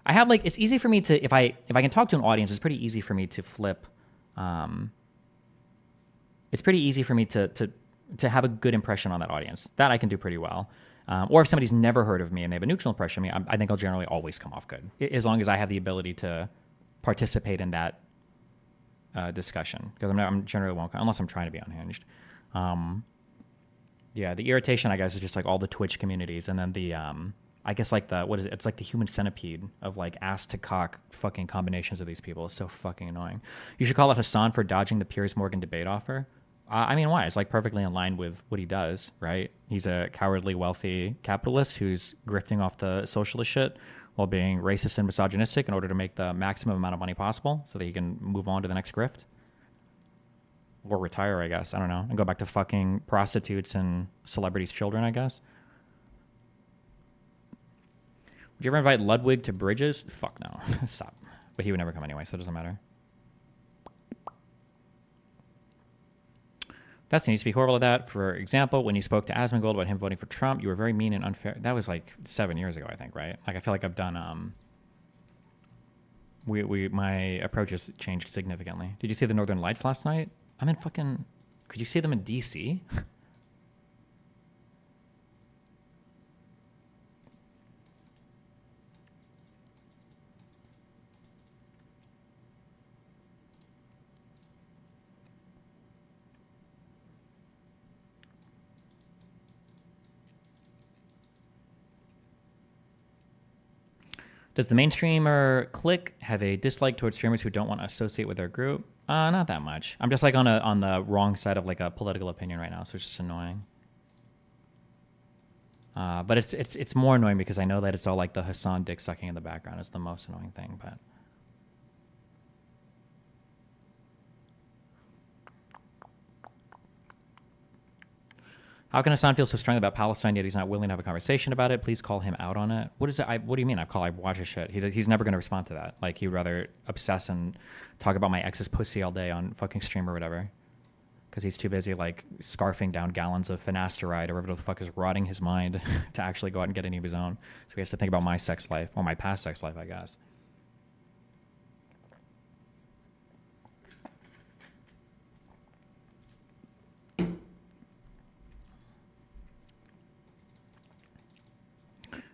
I have like, it's easy for me to, if I can talk to an audience, it's pretty easy for me to flip. It's pretty easy for me to have a good impression on that audience. That I can do pretty well. Or if somebody's never heard of me and they have a neutral impression of me, I think I'll generally always come off good, as long as I have the ability to participate in that discussion. Because I'm generally won't, unless I'm trying to be unhinged. Yeah, the irritation, I guess, is just like all the Twitch communities, and then the I guess like the, what is it? It's like the human centipede of like ass to cock fucking combinations of these people. It's so fucking annoying. You should call it Hassan for dodging the Piers Morgan debate offer. I mean, why? It's like perfectly in line with what he does, right? He's a cowardly, wealthy capitalist who's grifting off the socialist shit while being racist and misogynistic in order to make the maximum amount of money possible so that he can move on to the next grift. Or retire, I guess. I don't know. And go back to fucking prostitutes and celebrities' children, I guess. Would you ever invite Ludwig to Bridges? Fuck no. Stop. But he would never come anyway, so it doesn't matter. Destiny used to be horrible at that. For example, when you spoke to Asmongold about him voting for Trump, you were very mean and unfair. That was like 7 years ago, I think, right? Like, I feel like I've done, my approach has changed significantly. Did you see the Northern Lights last night? I'm in fucking, could you see them in DC? Does the mainstreamer clique have a dislike towards streamers who don't want to associate with their group? Not that much. I'm just like on the wrong side of like a political opinion right now, so it's just annoying. But it's more annoying because I know that it's all like the Hassan dick sucking in the background. It's the most annoying thing, but. How can Hassan feel so strongly about Palestine yet he's not willing to have a conversation about it? Please call him out on it. What is it? What do you mean? I watch his shit. He's never going to respond to that. Like, he'd rather obsess and talk about my ex's pussy all day on fucking stream or whatever. Because he's too busy, like, scarfing down gallons of finasteride or whatever the fuck is rotting his mind to actually go out and get any of his own. So he has to think about my sex life, or my past sex life, I guess.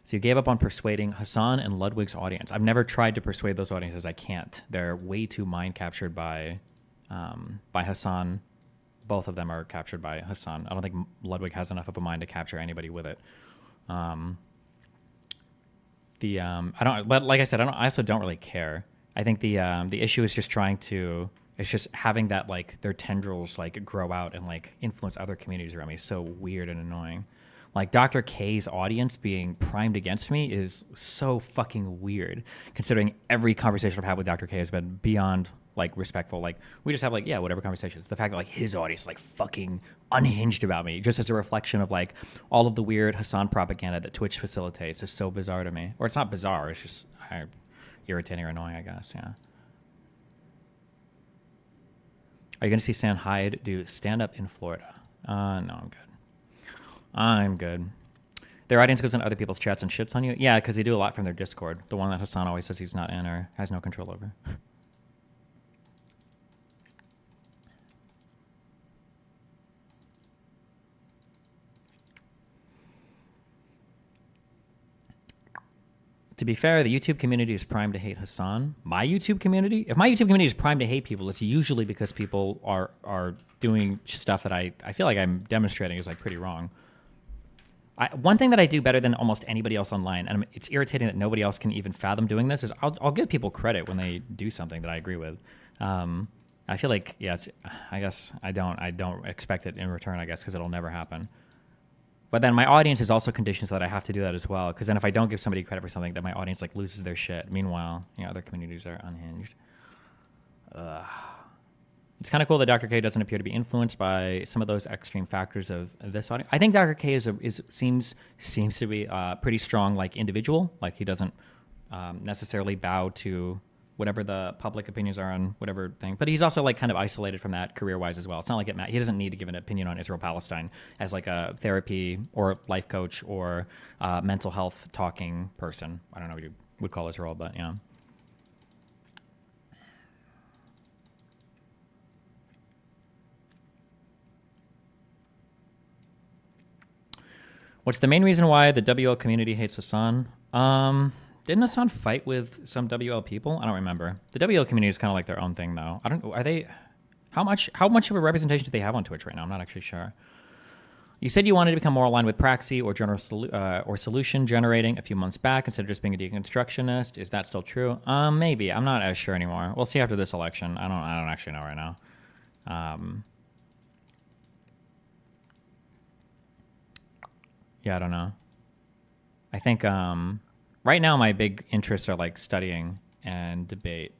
So you gave up on persuading Hassan and Ludwig's audience. I've never tried to persuade those audiences. I can't. They're way too mind captured by Hassan. Both of them are captured by Hassan. I don't think Ludwig has enough of a mind to capture anybody with it. I don't. But like I said, I also don't really care. I think the issue is just it's just having that, like, their tendrils like grow out and like influence other communities around me. It's so weird and annoying. Like, Dr. K's audience being primed against me is so fucking weird, considering every conversation I've had with Dr. K has been beyond, like, respectful. Like, we just have, like, yeah, whatever conversations. The fact that, like, his audience is, like, fucking unhinged about me, just as a reflection of, like, all of the weird Hassan propaganda that Twitch facilitates is so bizarre to me. Or it's not bizarre, it's just irritating or annoying, I guess, yeah. Are you going to see Sam Hyde do stand-up in Florida? No, I'm good. I'm good. Their audience goes into other people's chats and shits on you? Yeah, because they do a lot from their Discord. The one that Hassan always says he's not in or has no control over. To be fair, the YouTube community is primed to hate Hassan. My YouTube community? If my YouTube community is primed to hate people, it's usually because people are doing stuff that I feel like I'm demonstrating is, like, pretty wrong. One thing that I do better than almost anybody else online, and it's irritating that nobody else can even fathom doing this, is I'll give people credit when they do something that I agree with. I feel like, yes, I guess I don't expect it in return, I guess, because it'll never happen. But then my audience is also conditioned so that I have to do that as well, because then if I don't give somebody credit for something, then my audience, like, loses their shit. Meanwhile, other communities are unhinged. It's kind of cool that Dr. K doesn't appear to be influenced by some of those extreme factors of this audience. I think Dr. K seems to be a pretty strong, like, individual. Like, he doesn't necessarily bow to whatever the public opinions are on whatever thing. But he's also like kind of isolated from that career-wise as well. It's not like he doesn't need to give an opinion on Israel-Palestine as like a therapy or life coach or mental health talking person. I don't know what you would call his role, but yeah. What's the main reason why the WL community hates Hassan? Didn't Hassan fight with some WL people? I don't remember. The WL community is kind of like their own thing, though. I don't. Are they? How much of a representation do they have on Twitch right now? I'm not actually sure. You said you wanted to become more aligned with Praxi or or solution generating a few months back instead of just being a deconstructionist. Is that still true? Maybe. I'm not as sure anymore. We'll see after this election. I don't actually know right now. Yeah, I don't know. I think right now my big interests are like studying and debate.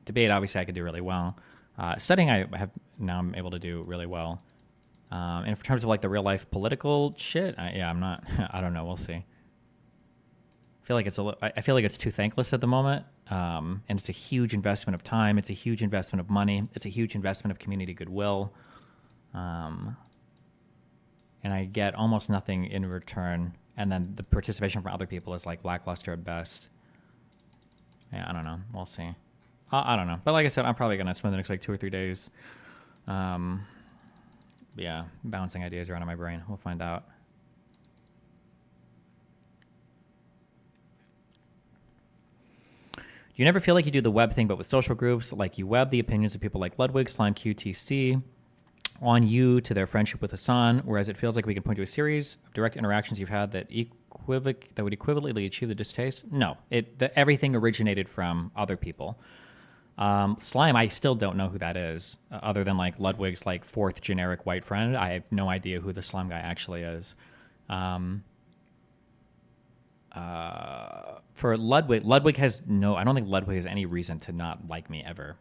Debate, obviously, I could do really well. Studying, I'm able to do really well. And in terms of like the real life political shit, I'm not. I don't know. We'll see. I feel like it's too thankless at the moment, and it's a huge investment of time. It's a huge investment of money. It's a huge investment of community goodwill. And I get almost nothing in return. And then the participation from other people is like lackluster at best. Yeah, I don't know. We'll see. I don't know. But like I said, I'm probably going to spend the next like 2 or 3 days, yeah, bouncing ideas around in my brain. We'll find out. You never feel like you do the web thing, but with social groups, like you web the opinions of people like Ludwig, Slime, QTC, on you to their friendship with Hassan, whereas it feels like we can point to a series of direct interactions you've had that would equivalently achieve the distaste. No, everything originated from other people. Slime, I still don't know who that is, other than like Ludwig's like 4th generic white friend. I have no idea who the slime guy actually is. For Ludwig has I don't think Ludwig has any reason to not like me ever.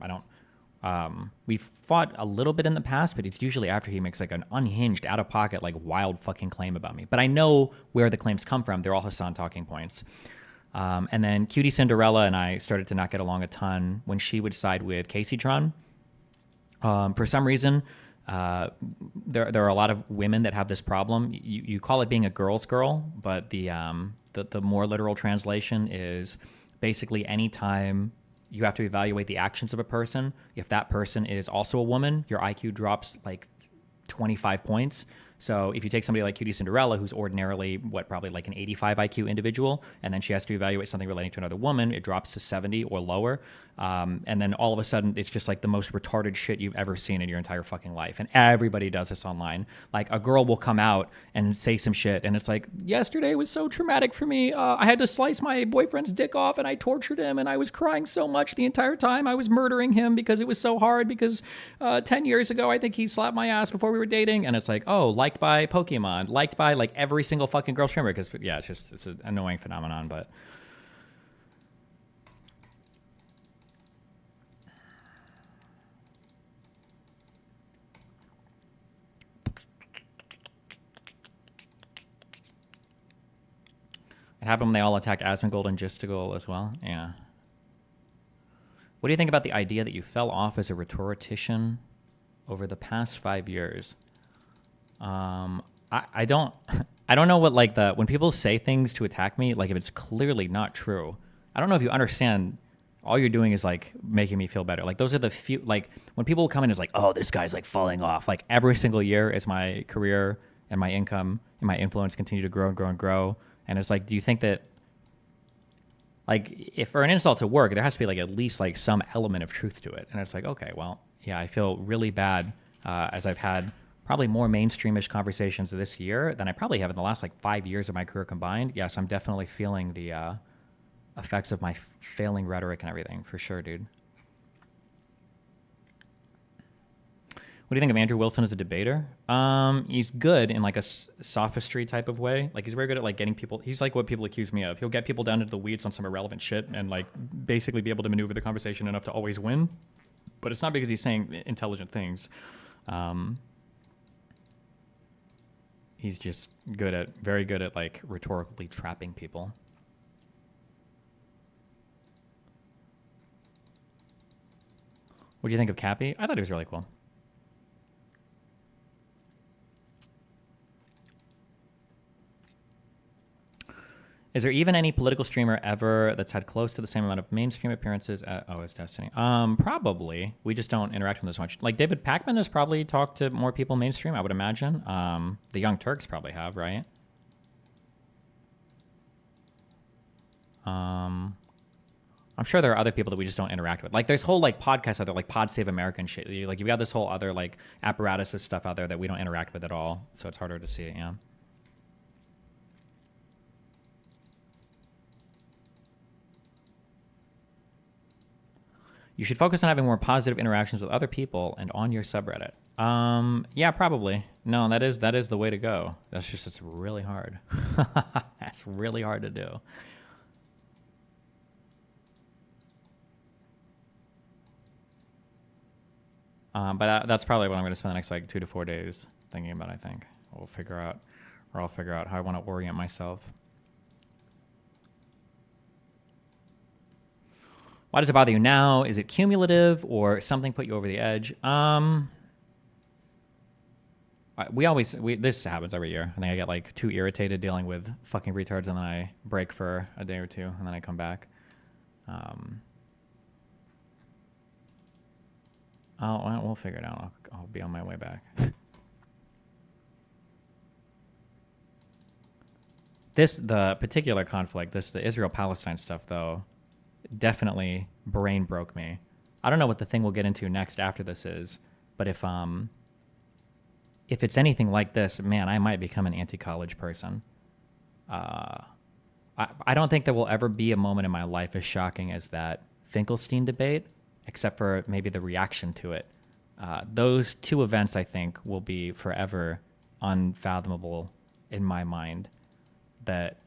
We've fought a little bit in the past, but it's usually after he makes like an unhinged, out of pocket, like wild fucking claim about me. But I know where the claims come from. They're all Hassan talking points. And then Cutie Cinderella and I started to not get along a ton when she would side with Casey Tron. For some reason, there are a lot of women that have this problem. You call it being a girl's girl, but the more literal translation is basically any time you have to evaluate the actions of a person. If that person is also a woman, your IQ drops like 25 points. So if you take somebody like Cutie Cinderella, who's ordinarily probably like an 85 IQ individual, and then she has to evaluate something relating to another woman, it drops to 70 or lower. And then all of a sudden, it's just like the most retarded shit you've ever seen in your entire fucking life. And everybody does this online. Like a girl will come out and say some shit, and it's like, yesterday was so traumatic for me. I had to slice my boyfriend's dick off, and I tortured him, and I was crying so much the entire time. I was murdering him because it was so hard, because 10 years ago, I think he slapped my ass before we were dating. And it's like, oh, liked by Pokemon, liked by like every single fucking girl streamer, because yeah, it's an annoying phenomenon. But it happened when they all attacked Asmongold and Gistigal as well. Yeah. What do you think about the idea that you fell off as a rhetorician over the past 5 years? I don't know what like when people say things to attack me, like if it's clearly not true. I don't know if you understand. All you're doing is like making me feel better. Like those are the few, like when people come in, it's like, oh, this guy's like falling off. Like every single year as my career and my income and my influence continue to grow and grow and grow. And it's like, do you think that, like, if for an insult to work, there has to be like at least like some element of truth to it? And it's like, okay, well, yeah, I feel really bad as I've had probably more mainstreamish conversations this year than I probably have in the last like 5 years of my career combined. Yes, I'm definitely feeling the effects of my failing rhetoric and everything, for sure, dude. What do you think of Andrew Wilson as a debater? He's good in like a sophistry type of way. Like he's very good at like getting people. He's like what people accuse me of. He'll get people down into the weeds on some irrelevant shit and like basically be able to maneuver the conversation enough to always win. But it's not because he's saying intelligent things. He's just very good at like rhetorically trapping people. What do you think of Cappy? I thought he was really cool. Is there even any political streamer ever that's had close to the same amount of mainstream appearances as Destiny? Probably. We just don't interact with them as much. Like David Pacman has probably talked to more people mainstream, I would imagine. The Young Turks probably have, right? I'm sure there are other people that we just don't interact with. Like there's whole like podcasts out there, like Pod Save America and shit. Like you've got this whole other like apparatus of stuff out there that we don't interact with at all. So it's harder to see it, yeah. You should focus on having more positive interactions with other people and on your subreddit. Yeah, probably. No, that is the way to go. That's just, it's really hard. That's really hard to do. But that's probably what I'm going to spend the next like 2 to 4 days thinking about. I think I'll figure out how I want to orient myself. Why does it bother you now? Is it cumulative or something put you over the edge? This happens every year. I think I get like too irritated dealing with fucking retards, and then I break for a day or two, and then I come back. We'll figure it out. I'll be on my way back. The particular conflict, the Israel-Palestine stuff, though, definitely brain broke me. I don't know what the thing we'll get into next after this is, but if it's anything like this, man, I might become an anti-college person. I don't think there will ever be a moment in my life as shocking as that Finkelstein debate, except for maybe the reaction to it. Those two events, I think, will be forever unfathomable in my mind. That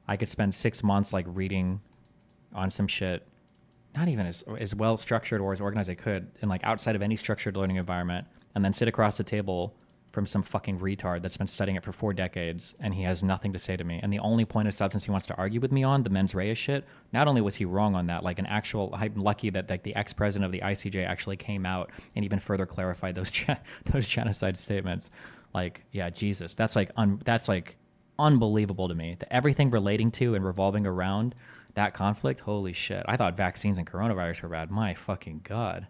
I could spend 6 months like reading on some shit, not even as well structured or as organized as I could, and like outside of any structured learning environment, and then sit across the table from some fucking retard that's been studying it for 4 decades, and he has nothing to say to me. And the only point of substance he wants to argue with me on, the mens rea shit, not only was he wrong on that, like I'm lucky that like the ex-president of the ICJ actually came out and even further clarified those genocide statements. Like, yeah, Jesus, that's like unbelievable to me. Everything relating to and revolving around that conflict, holy shit. I thought vaccines and coronavirus were bad. My fucking God.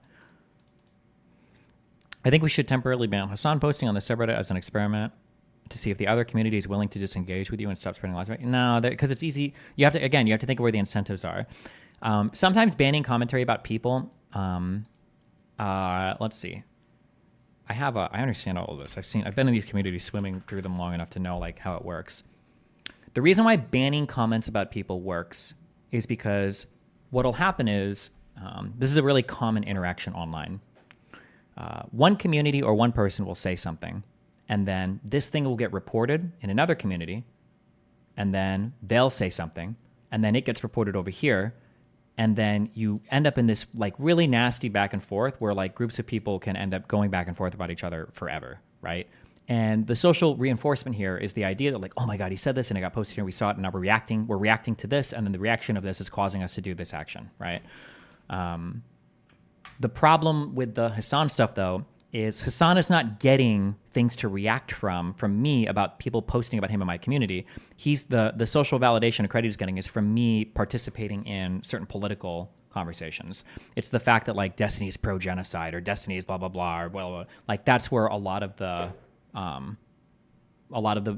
I think we should temporarily ban Hassan posting on the subreddit as an experiment to see if the other community is willing to disengage with you and stop spreading lies. No, because it's easy. You have to think of where the incentives are. Sometimes banning commentary about people. Let's see. I understand all of this. I've been in these communities, swimming through them long enough to know like how it works. The reason why banning comments about people works is because what'll happen is, this is a really common interaction online. One community or one person will say something, and then this thing will get reported in another community, and then they'll say something, and then it gets reported over here, and then you end up in this like really nasty back and forth where like groups of people can end up going back and forth about each other forever, right? And the social reinforcement here is the idea that like, oh my God, he said this and it got posted here, we saw it, and now we're reacting to this, and then the reaction of this is causing us to do this action, right? The problem with the Hassan stuff, though, is Hassan is not getting things to react from me about people posting about him in my community. He's the social validation and credit he's getting is from me participating in certain political conversations. It's the fact that like Destiny is pro-genocide or Destiny is blah, blah, blah, or blah, blah. Like that's where a lot of the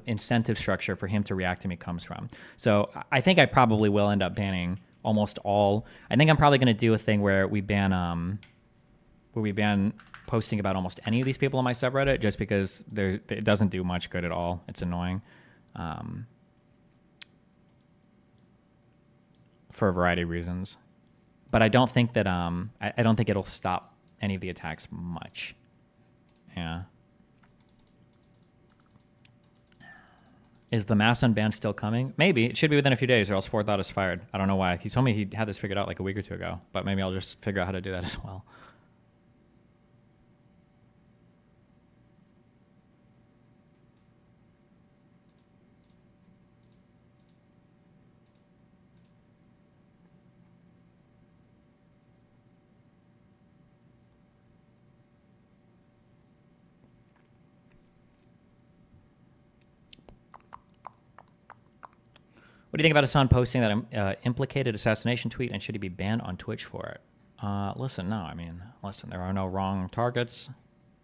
incentive structure for him to react to me comes from. So I think I probably will end up banning almost all. I think I'm probably going to do a thing where we ban posting about almost any of these people on my subreddit, just because it doesn't do much good at all. It's annoying, for a variety of reasons. But I don't think that I don't think it'll stop any of the attacks much. Yeah. Is the mass unban still coming? Maybe. It should be within a few days, or else Forethought is fired. I don't know why. He told me he had this figured out like a week or two ago, but maybe I'll just figure out how to do that as well. What do you think about Hassan posting that implicated assassination tweet, and should he be banned on Twitch for it? Listen, no. I mean, listen, there are no wrong targets,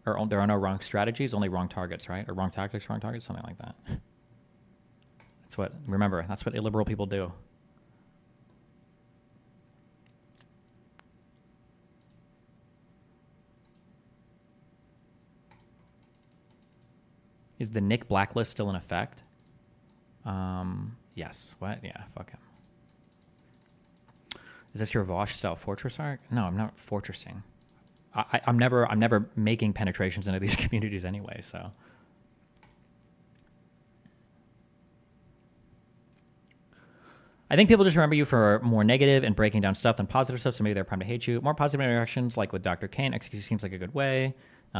or there are no wrong strategies, only wrong targets, right? Or wrong tactics, wrong targets, something like that. Remember, that's what illiberal people do. Is the Nick blacklist still in effect? Yes. What? Yeah, fuck him. Is this your Vosh style fortress arc? No, I'm not fortressing. I'm never making penetrations into these communities anyway, so. I think people just remember you for more negative and breaking down stuff than positive stuff, so maybe they're primed to hate you. More positive interactions, like with Dr. Kane, XQC seems like a good way.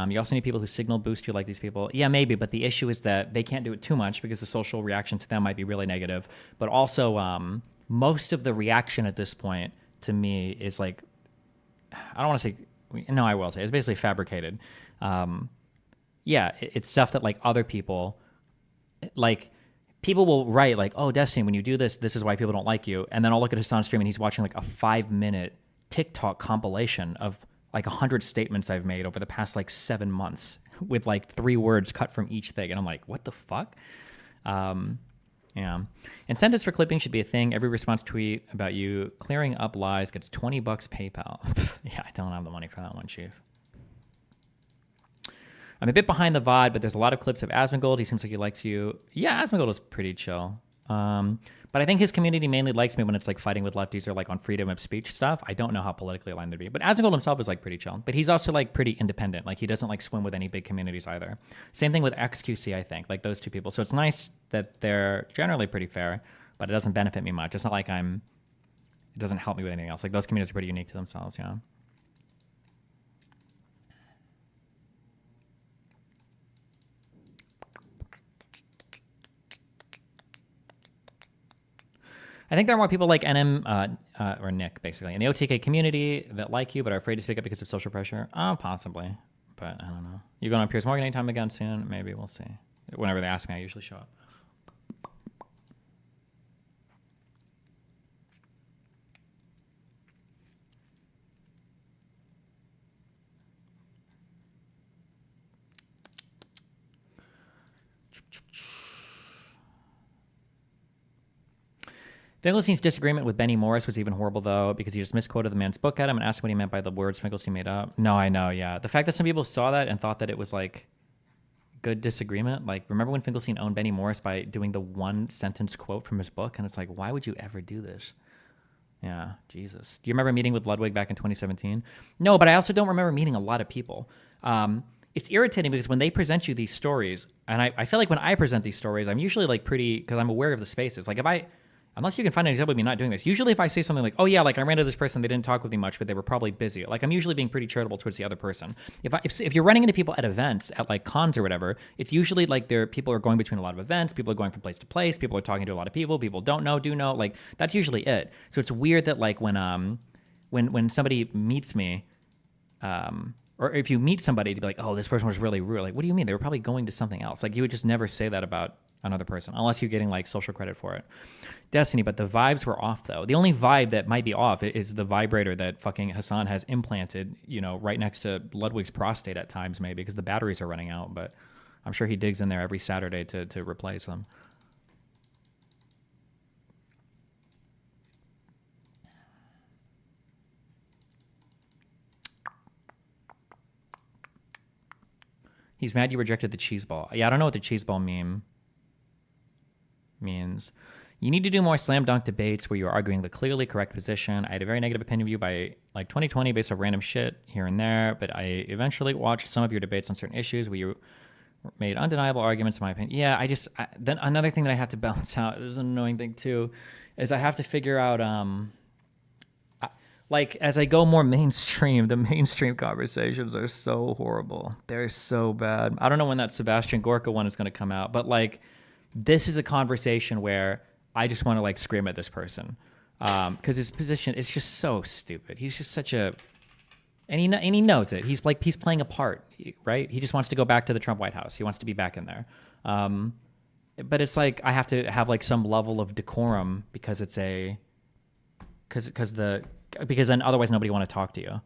You also need people who signal boost you like these people. Yeah, maybe, but the issue is that they can't do it too much because the social reaction to them might be really negative. But also, most of the reaction at this point to me is like, I don't want to say, no, I will say, it's basically fabricated. It's stuff that like other people, like, people will write like, oh, Destiny, when you do this, this is why people don't like you. And then I'll look at Hassan's stream and he's watching like a 5-minute TikTok compilation of like 100 statements I've made over the past like 7 months with like 3 words cut from each thing. And I'm like, what the fuck? Yeah. Incentives for clipping should be a thing. Every response tweet about you clearing up lies gets $20 PayPal. Yeah, I don't have the money for that one, Chief. I'm a bit behind the VOD, but there's a lot of clips of Asmongold. He seems like he likes you. Yeah, Asmongold is pretty chill. But I think his community mainly likes me when it's like fighting with lefties or like on freedom of speech stuff. I don't know how politically aligned they'd be. But Asmongold himself is like pretty chill. But he's also like pretty independent. Like he doesn't like swim with any big communities either. Same thing with XQC, I think. Like those two people. So it's nice that they're generally pretty fair, but it doesn't benefit me much. It's not like it doesn't help me with anything else. Like those communities are pretty unique to themselves, yeah. I think there are more people like NM or Nick, basically, in the OTK community that like you but are afraid to speak up because of social pressure. Possibly, but I don't know. You going on Piers Morgan anytime again soon? Maybe, we'll see. Whenever they ask me, I usually show up. Finkelstein's disagreement with Benny Morris was even horrible, though, because he just misquoted the man's book at him and asked what he meant by the words Finkelstein made up. No, I know, yeah. The fact that some people saw that and thought that it was, like, good disagreement. Like, remember when Finkelstein owned Benny Morris by doing the one-sentence quote from his book? And it's like, why would you ever do this? Yeah, Jesus. Do you remember meeting with Ludwig back in 2017? No, but I also don't remember meeting a lot of people. It's irritating because when they present you these stories, and I feel like when I present these stories, I'm usually, like, pretty, because I'm aware of the spaces. Like, unless you can find an example of me not doing this. Usually if I say something like, oh yeah, like I ran into this person, they didn't talk with me much, but they were probably busy. Like I'm usually being pretty charitable towards the other person. If you're running into people at events, at like cons or whatever, it's usually like people are going between a lot of events, people are going from place to place, people are talking to a lot of people don't know, do know, like that's usually it. So it's weird that like when somebody meets me, or if you meet somebody to be like, oh, this person was really rude. Like, what do you mean? They were probably going to something else. Like you would just never say that about another person unless you're getting like social credit for it. Destiny, but the vibes were off though. The only vibe that might be off is the vibrator that fucking Hassan has implanted, right next to Ludwig's prostate at times, maybe because the batteries are running out, but I'm sure he digs in there every Saturday to replace them. He's mad you rejected the cheese ball. Yeah, I don't know what the cheese ball meme means. You need to do more slam dunk debates where you're arguing the clearly correct position. I had a very negative opinion of you by like 2020 based on random shit here and there, but I eventually watched some of your debates on certain issues where you made undeniable arguments in my opinion. Yeah, then another thing that I have to balance out, this is an annoying thing too, is I have to figure out like as I go more mainstream, the mainstream conversations are so horrible. They're so bad. I don't know when that Sebastian Gorka one is going to come out, but like this is a conversation where I just want to like scream at this person because his position is just so stupid. He's just such a, and he knows it. He's playing a part, right? He just wants to go back to the Trump White House. He wants to be back in there. but it's like I have to have like some level of decorum because it's because then otherwise nobody want to talk to you.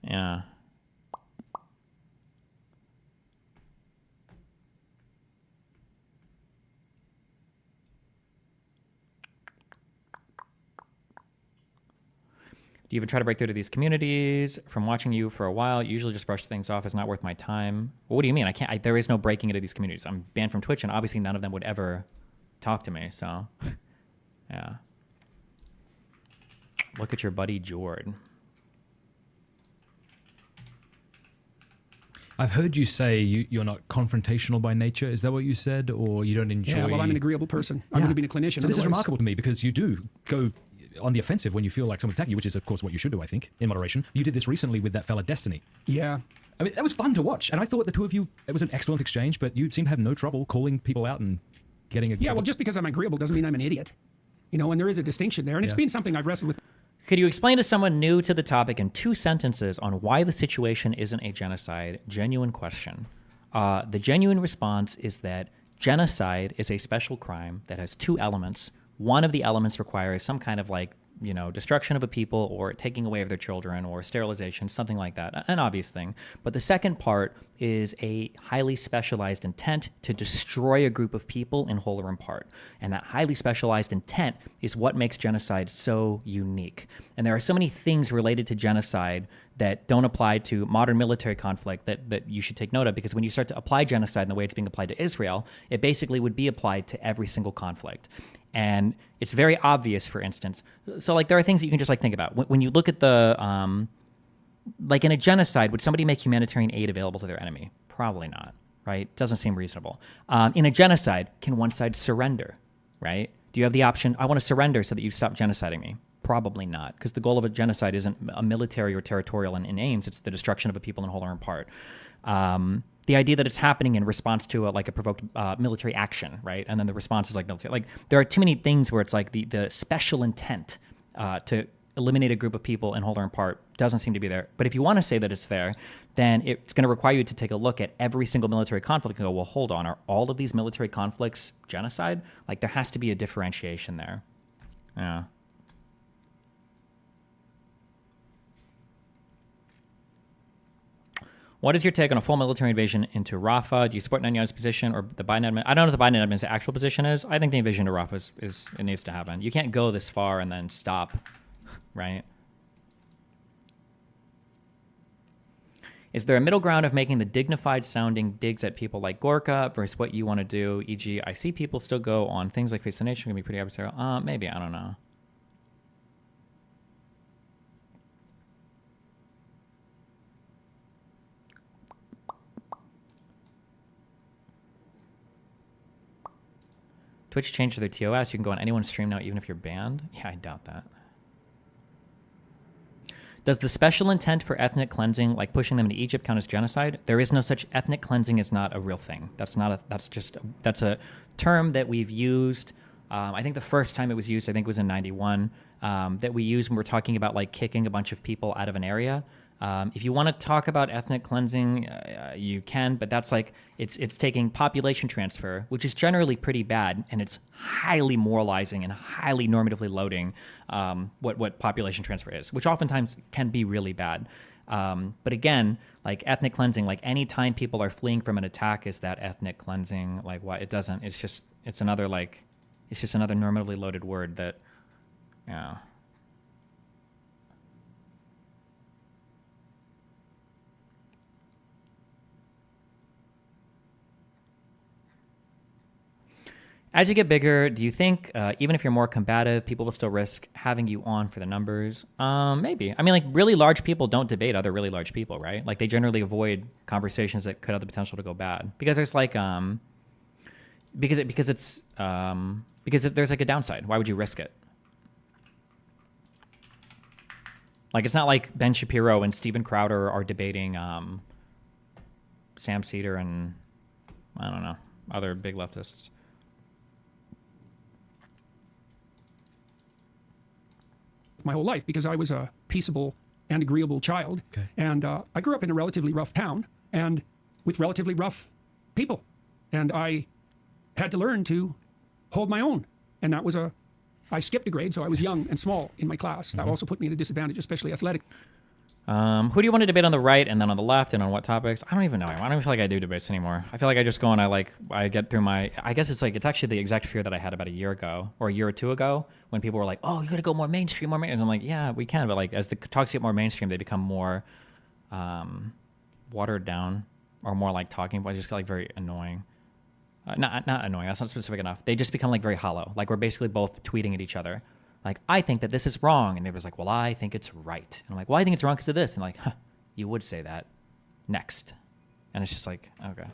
Yeah. Do you even try to break through to these communities? From watching you for a while, you usually just brush things off as not worth my time. Well, what do you mean? There is no breaking into these communities. I'm banned from Twitch, and obviously none of them would ever talk to me. So, yeah. Look at your buddy Jord. I've heard you say you're not confrontational by nature. Is that what you said? Or you don't enjoy... Yeah, well, I'm an agreeable person. I'm going to be a clinician. So this is otherwise. remarkable to me because you do go on the offensive when you feel like someone's attacking you, which is, of course, what you should do, I think, in moderation. You did this recently with that fella Destiny. Yeah. I mean, that was fun to watch. And I thought the two of you, it was an excellent exchange, but you seem to have no trouble calling people out and getting a... Yeah, well, just because I'm agreeable doesn't mean I'm an idiot. You know, and there is a distinction there. And it's been something I've wrestled with. Could you explain to someone new to the topic in 2 sentences on why the situation isn't a genocide? Genuine question. The genuine response is that genocide is a special crime that has 2 elements. One of the elements requires some kind of like, you know, destruction of a people or taking away of their children or sterilization, something like that, an obvious thing. But the second part is a highly specialized intent to destroy a group of people in whole or in part. And that highly specialized intent is what makes genocide so unique. And there are so many things related to genocide that don't apply to modern military conflict that you should take note of, because when you start to apply genocide in the way it's being applied to Israel, it basically would be applied to every single conflict. And it's very obvious, for instance. So, like, there are things that you can just, like, think about. When you look at the, like, in a genocide, would somebody make humanitarian aid available to their enemy? Probably not, right? Doesn't seem reasonable. In a genocide, can one side surrender, right? Do you have the option, I want to surrender so that you stop genociding me? Probably not, because the goal of a genocide isn't a military or territorial in aims. It's the destruction of a people in whole or in part. The idea that it's happening in response to a provoked military action, right? And then the response is like military. Like, there are too many things where it's like the special intent to eliminate a group of people in whole or in part doesn't seem to be there. But if you want to say that it's there, then it's going to require you to take a look at every single military conflict and go, well, hold on, are all of these military conflicts genocide? Like, there has to be a differentiation there. Yeah. What is your take on a full military invasion into Rafah? Do you support Netanyahu's position or the Biden administration? I don't know what the Biden administration's actual position is. I think the invasion to Rafah it needs to happen. You can't go this far and then stop, right? Is there a middle ground of making the dignified sounding digs at people like Gorka versus what you want to do? E.g., I see people still go on things like Face the Nation can be pretty adversarial. Maybe, I don't know. Twitch changed their TOS. You can go on anyone's stream now, even if you're banned. Yeah, I doubt that. Does the special intent for ethnic cleansing, like pushing them into Egypt, count as genocide? There is no such ethnic cleansing. Is not a real thing. That's a term that we've used. I think the first time it was used, I think it was in '91, that we use when we're talking about like kicking a bunch of people out of an area. If you want to talk about ethnic cleansing, you can, but that's like, it's taking population transfer, which is generally pretty bad, and it's highly moralizing and highly normatively loading what population transfer is, which oftentimes can be really bad. But again, like ethnic cleansing, like any time people are fleeing from an attack, is that ethnic cleansing? Like, what? It doesn't. It's another normatively loaded word that, yeah. As you get bigger, do you think, even if you're more combative, people will still risk having you on for the numbers? Maybe. I mean, like, really large people don't debate other really large people, right? Like, they generally avoid conversations that could have the potential to go bad. Because there's like, because there's like a downside. Why would you risk it? Like, it's not like Ben Shapiro and Steven Crowder are debating Sam Cedar and, I don't know, other big leftists. My whole life, because I was a peaceable and agreeable child. Okay. And I grew up in a relatively rough town, and with relatively rough people. And I had to learn to hold my own. And that was I skipped a grade, so I was young and small in my class. That also put me at a disadvantage, especially athletic. Who do you want to debate on the right and then on the left and on what topics? I don't even know. I don't feel like I do debates anymore. I feel like I just go and I get through I guess it's actually the exact fear that I had about a year ago or a year or two ago when people were like, oh, you got to go more mainstream, And I'm like, yeah, we can. But like as the talks get more mainstream, they become more watered down or more like talking about just like very annoying. Not annoying. That's not specific enough. They just become like very hollow. Like we're basically both tweeting at each other. Like, I think that this is wrong. And they was like, well, I think it's right. And I'm like, well, I think it's wrong because of this. And I'm like, huh, you would say that. Next. And it's just like, okay.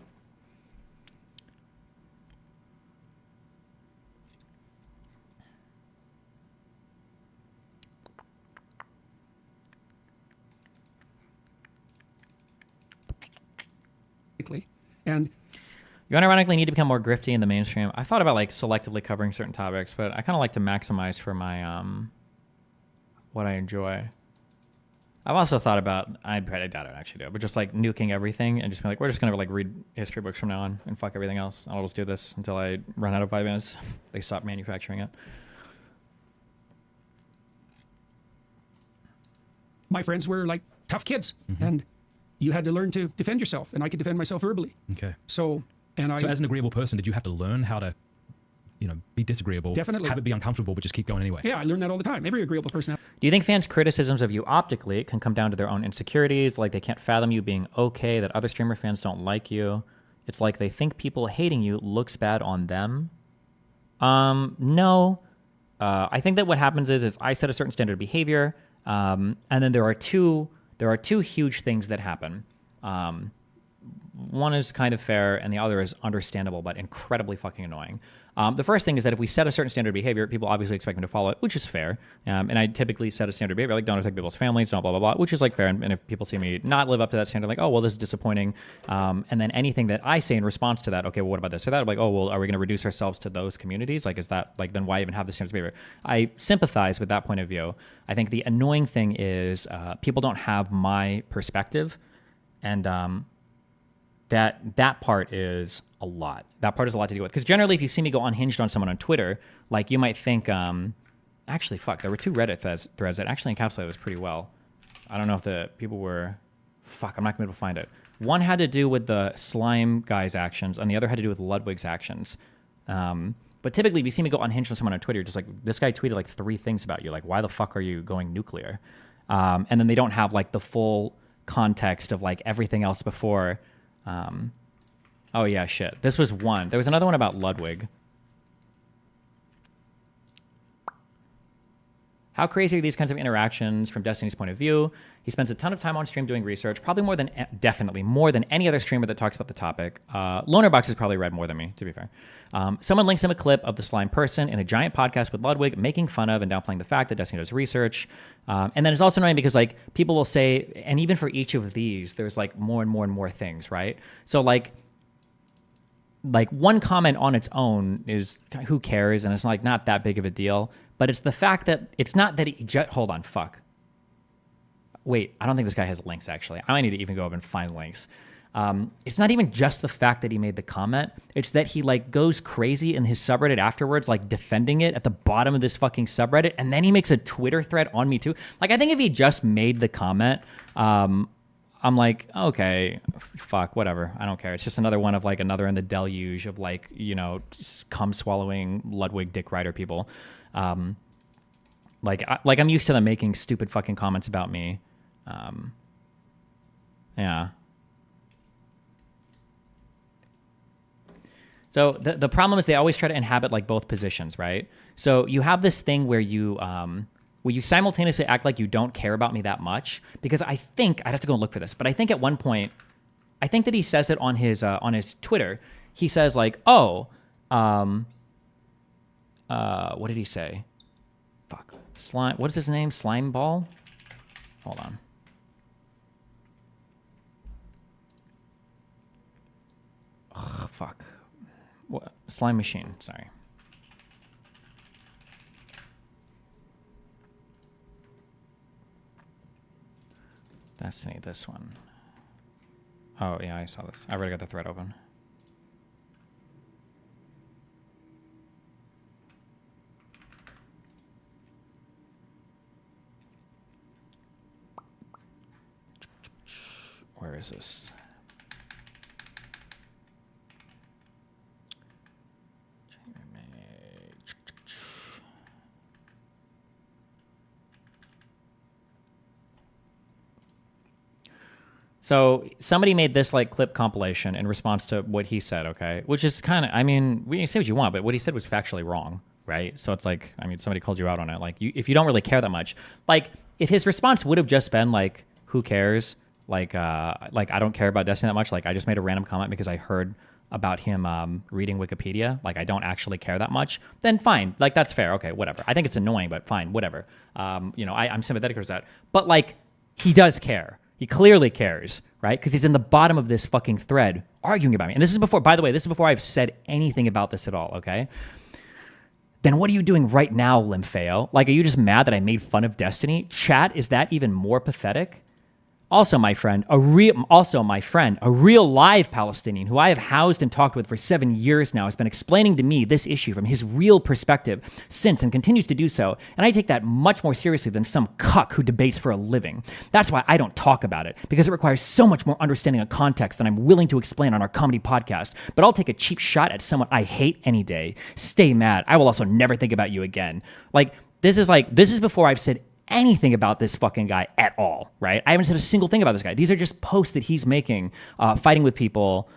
And you unironically need to become more grifty in the mainstream. I thought about like selectively covering certain topics, but I kind of like to maximize for my what I enjoy. I've also thought about I doubt it actually do, but just like nuking everything and just be like, we're just gonna like read history books from now on and fuck everything else. I'll just do this until I run out of 5 minutes. They stop manufacturing it. my friends were like tough kids, and you had to learn to defend yourself, and I could defend myself verbally. Okay. So as an agreeable person, did you have to learn how to, be disagreeable? Definitely. Have it be uncomfortable, but just keep going anyway? Yeah, I learned that all the time. Every agreeable person. Do you think fans' criticisms of you optically can come down to their own insecurities, like they can't fathom you being okay, that other streamer fans don't like you? It's like they think people hating you looks bad on them? No. I think that what happens is I set a certain standard of behavior, and then there are two huge things that happen. One is kind of fair, and the other is understandable, but incredibly fucking annoying. The first thing is that if we set a certain standard of behavior, people obviously expect me to follow it, which is fair. And I typically set a standard of behavior, like don't attack people's families, don't blah, blah, blah, which is like fair. And if people see me not live up to that standard, like, oh, well, this is disappointing. And then anything that I say in response to that, okay, well, what about this or that? I'm like, oh, well, are we going to reduce ourselves to those communities? Like, is that, like, then why even have the standards of behavior? I sympathize with that point of view. I think the annoying thing is people don't have my perspective. And that part is a lot. That part is a lot to deal with. Because generally, if you see me go unhinged on someone on Twitter, like you might think, actually, fuck, there were 2 Reddit threads that actually encapsulated this pretty well. I don't know if the people were, fuck, I'm not going to be able to find it. One had to do with the slime guy's actions, and the other had to do with Ludwig's actions. But typically, if you see me go unhinged on someone on Twitter, you're just like, this guy tweeted like 3 things about you. Like, why the fuck are you going nuclear? And then they don't have like the full context of like everything else before. Oh yeah, shit. This was one. There was another one about Ludwig. How crazy are these kinds of interactions from Destiny's point of view? He spends a ton of time on stream doing research, probably definitely more than any other streamer that talks about the topic. Lonerbox has probably read more than me, to be fair. Someone links him a clip of the slime person in a giant podcast with Ludwig making fun of and downplaying the fact that Destiny does research. And then it's also annoying because like people will say, and even for each of these, there's like more and more and more things, right? So like one comment on its own is who cares, and it's like not that big of a deal. But it's the fact that it's not that he hold on, fuck. Wait, I don't think this guy has links, actually. I might need to even go up and find links. It's not even just the fact that he made the comment. It's that he like goes crazy in his subreddit afterwards, like defending it at the bottom of this fucking subreddit. And then he makes a Twitter thread on me too. Like, I think if he just made the comment, I'm like, okay, fuck, whatever. I don't care. It's just another one of like another in the deluge of like, cum swallowing Ludwig dick rider people. Like I'm used to them making stupid fucking comments about me. Yeah. So the problem is they always try to inhabit like both positions, right? So you have this thing where you simultaneously act like you don't care about me that much, because I think I'd have to go and look for this, but I think at one point, I think that he says it on his Twitter. He says like, oh, what did he say? Fuck. Slime. What is his name? Slime Ball? Hold on. Ugh, fuck. What? Slime Machine. Sorry. Destiny, this one. Oh, yeah, I saw this. I already got the thread open. Where is this? So somebody made this like clip compilation in response to what he said, okay? Which is kind of, I mean, we can say what you want, but what he said was factually wrong, right? So it's like, I mean, somebody called you out on it. Like, if you don't really care that much, like, if his response would have just been like, who cares? Like I don't care about Destiny that much. Like, I just made a random comment because I heard about him reading Wikipedia. Like, I don't actually care that much. Then fine. Like, that's fair. Okay, whatever. I think it's annoying, but fine, whatever. I'm sympathetic towards that. But like, he does care. He clearly cares, right? Because he's in the bottom of this fucking thread arguing about me. And this is before, by the way, this is before I've said anything about this at all, okay? Then what are you doing right now, Limfeo? Like, are you just mad that I made fun of Destiny? Chat, is that even more pathetic? Also, my friend, a real live Palestinian who I have housed and talked with for 7 years now has been explaining to me this issue from his real perspective since and continues to do so. And I take that much more seriously than some cuck who debates for a living. That's why I don't talk about it, because it requires so much more understanding of context than I'm willing to explain on our comedy podcast. But I'll take a cheap shot at someone I hate any day. Stay mad. I will also never think about you again. This is before I've said anything about this fucking guy at all, right? I haven't said a single thing about this guy. These are just posts that he's making, fighting with people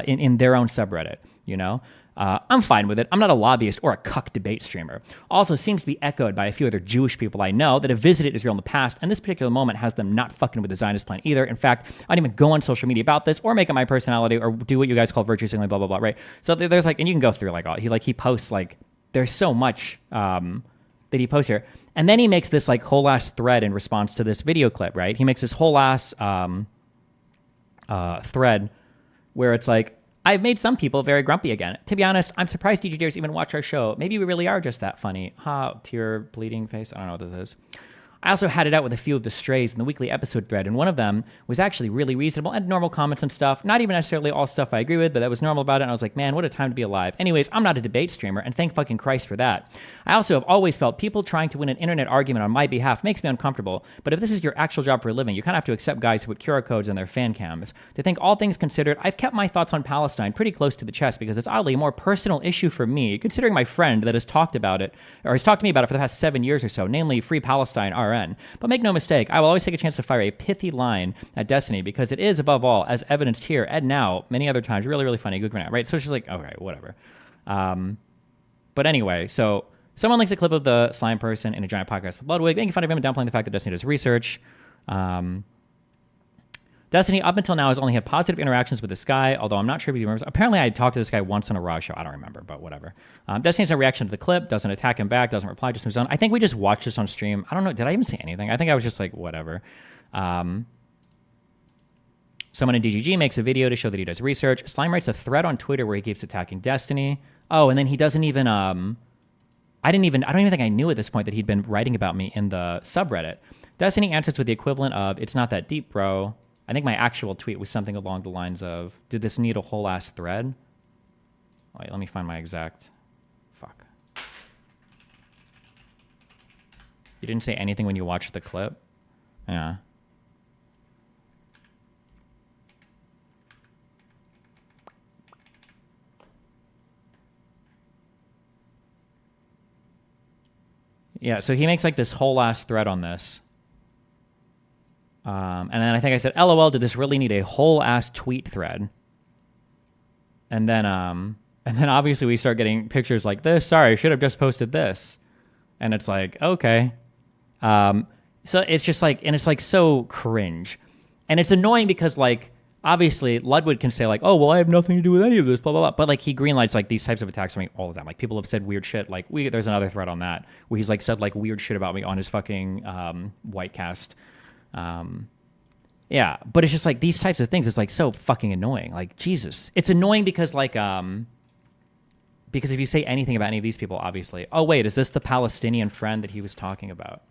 in their own subreddit, you know? I'm fine with it. I'm not a lobbyist or a cuck debate streamer. Also seems to be echoed by a few other Jewish people I know that have visited Israel in the past, and this particular moment has them not fucking with the Zionist plan either. In fact, I don't even go on social media about this or make it my personality or do what you guys call virtue signaling, blah, blah, blah, right? So there's like, and you can go through like all, he posts like, there's so much that he posts here. And then he makes this like whole ass thread in response to this video clip, right? He makes this whole ass thread where it's like, I've made some people very grumpy again. To be honest, I'm surprised DJers even watch our show. Maybe we really are just that funny. Ha, tear bleeding face. I don't know what this is. I also had it out with a few of the strays in the weekly episode thread, and one of them was actually really reasonable and normal comments and stuff. Not even necessarily all stuff I agree with, but that was normal about it, and I was like, man, what a time to be alive. Anyways, I'm not a debate streamer, and thank fucking Christ for that. I also have always felt people trying to win an internet argument on my behalf makes me uncomfortable, but if this is your actual job for a living, you kind of have to accept guys who put QR codes in their fan cams. To think all things considered, I've kept my thoughts on Palestine pretty close to the chest because it's oddly a more personal issue for me, considering my friend that has talked about it, or has talked to me about it for the past 7 years or so, namely Free Palestine RN. But make no mistake, I will always take a chance to fire a pithy line at Destiny because it is, above all, as evidenced here and now, many other times, really, really funny. Good for now, right? So it's just like, okay, whatever. But anyway, so someone links a clip of the slime person in a giant podcast with Ludwig, making fun of him and downplaying the fact that Destiny does research. Destiny, up until now, has only had positive interactions with this guy, although I'm not sure if he remembers. Apparently, I talked to this guy once on a Raw show. I don't remember, but whatever. Destiny has no reaction to the clip, doesn't attack him back, doesn't reply, just moves on. I think we just watched this on stream. I don't know. Did I even say anything? I think I was just like, whatever. Someone in DGG makes a video to show that he does research. Slime writes a thread on Twitter where he keeps attacking Destiny. Oh, and then he doesn't even... I don't even think I knew at this point that he'd been writing about me in the subreddit. Destiny answers with the equivalent of, it's not that deep, bro. I think my actual tweet was something along the lines of, did this need a whole ass thread? Wait, let me find my exact... Fuck. You didn't say anything when you watched the clip? Yeah. Yeah, so he makes like this whole ass thread on this. And then I think I said, LOL, did this really need a whole ass tweet thread? And then obviously we start getting pictures like this. Sorry, I should have just posted this. And it's like, okay. So it's just like, and it's like so cringe. And it's annoying because like, obviously Ludwig can say like, oh, well, I have nothing to do with any of this, blah, blah, blah. But like he greenlights like these types of attacks on me all the time. Like people have said weird shit. Like there's another thread on that where he's like said like weird shit about me on his fucking Whitecast. Yeah, but it's just like these types of things. It's like so fucking annoying. Like Jesus, it's annoying because like because if you say anything about any of these people, obviously, oh wait, is this the Palestinian friend that he was talking about?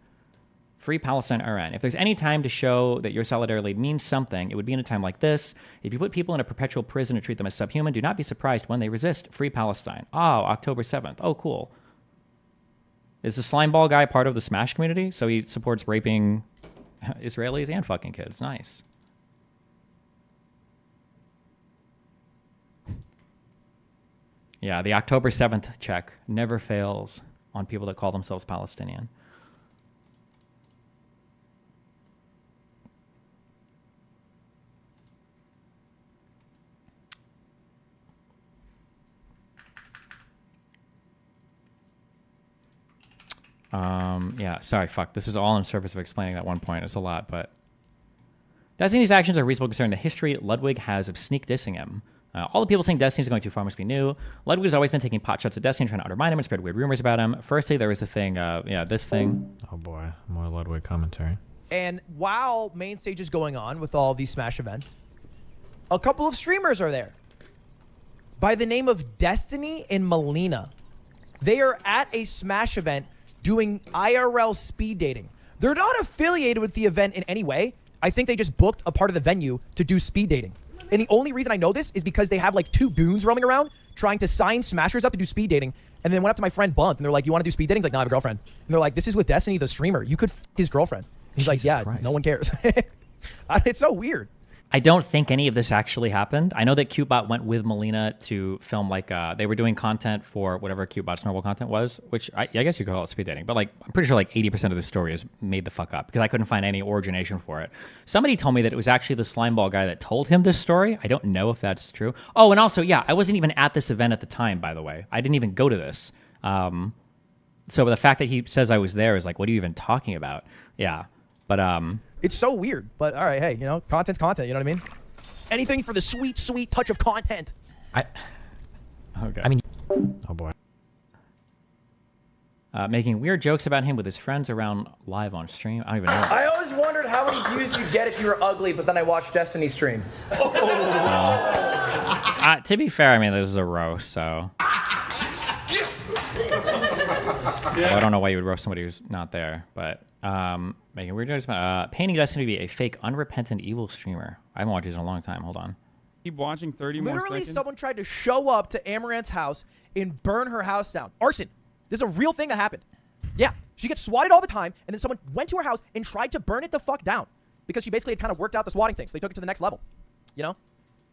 Free Palestine RN. If there's any time to show that your solidarity means something, it would be in a time like this. If you put people in a perpetual prison and treat them as subhuman, do not be surprised when they resist. Free Palestine. Oh, October 7th. Oh, cool. Is the slimeball guy part of the Smash community? So he supports raping Israelis and fucking kids. Nice. Yeah, the October 7th check never fails on people that call themselves Palestinian. Yeah, sorry, fuck. This is all in service of explaining that one point. It's a lot, but Destiny's actions are reasonable considering the history Ludwig has of sneak dissing him. All the people saying Destiny's going too far must be new. Ludwig has always been taking pot shots at Destiny, trying to undermine him and spread weird rumors about him. Firstly, there was the thing, this thing. Oh boy, more Ludwig commentary. And while main stage is going on with all these Smash events, a couple of streamers are there by the name of Destiny and Melina. They are at a Smash event doing IRL speed dating. They're not affiliated with the event in any way. I think they just booked a part of the venue to do speed dating. And the only reason I know this is because they have like 2 goons roaming around trying to sign Smashers up to do speed dating. And then went up to my friend Bunt and they're like, you want to do speed dating? He's like, no, I have a girlfriend. And they're like, this is with Destiny, the streamer. You could his girlfriend. He's like, yeah, Christ. no one cares. It's so weird. I don't think any of this actually happened. I know that CuteBot went with Melina to film they were doing content for whatever CuteBot's normal content was, which I guess you could call it speed dating, but I'm pretty sure 80% of the story is made the fuck up because I couldn't find any origination for it. Somebody told me that it was actually the slimeball guy that told him this story. I don't know if that's true. Oh, and also, yeah, I wasn't even at this event at the time, by the way. I didn't even go to this. So the fact that he says I was there is like, what are you even talking about? Yeah, but It's so weird, but all right, hey, content's content, you know what I mean? Anything for the sweet, sweet touch of content. okay. I mean, Oh boy. Making weird jokes about him with his friends around live on stream. I don't even know. I always wondered how many views you'd get if you were ugly, but then I watched Destiny stream. To be fair, I mean, this is a roast, so. Well, I don't know why you would roast somebody who's not there, but making weird jokes about painting Destiny to be a fake, unrepentant, evil streamer. I haven't watched these in a long time. Hold on. Keep watching 30 more Literally, seconds. someone tried to show up to Amaranth's house and burn her house down. Arson. This is a real thing that happened. Yeah, she gets swatted all the time, and then someone went to her house and tried to burn it the fuck down because she basically had kind of worked out the swatting thing, so they took it to the next level.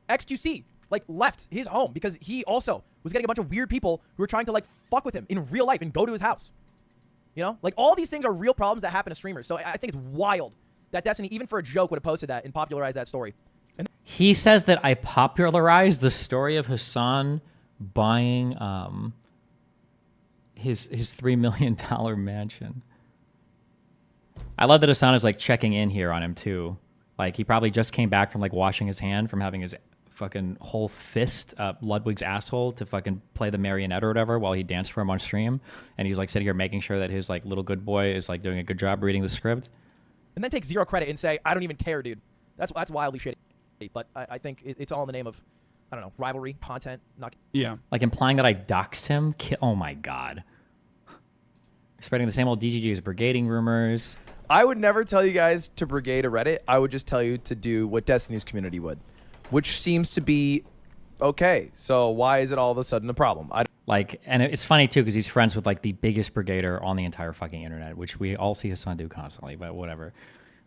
XQC, left his home because he also was getting a bunch of weird people who were trying to, fuck with him in real life and go to his house. All these things are real problems that happen to streamers, so I think it's wild that Destiny, even for a joke, would have posted that and popularized that story. He says that I popularized the story of Hassan buying his $3 million mansion. I love that Hassan is checking in here on him too. He probably just came back from washing his hand from having his fucking whole fist up Ludwig's asshole to fucking play the marionette or whatever while he danced for him on stream, and he's sitting here making sure that his little good boy is doing a good job reading the script. And then take zero credit and say, I don't even care, dude. That's wildly shitty. But I think it's all in the name of, I don't know, rivalry, content. Yeah. Implying that I doxed him. Oh my god. Spreading the same old DGG's brigading rumors. I would never tell you guys to brigade a Reddit. I would just tell you to do what Destiny's community would, which seems to be okay. So why is it all of a sudden a problem? And it's funny too because he's friends with the biggest brigader on the entire fucking internet, which we all see his son do constantly, but whatever.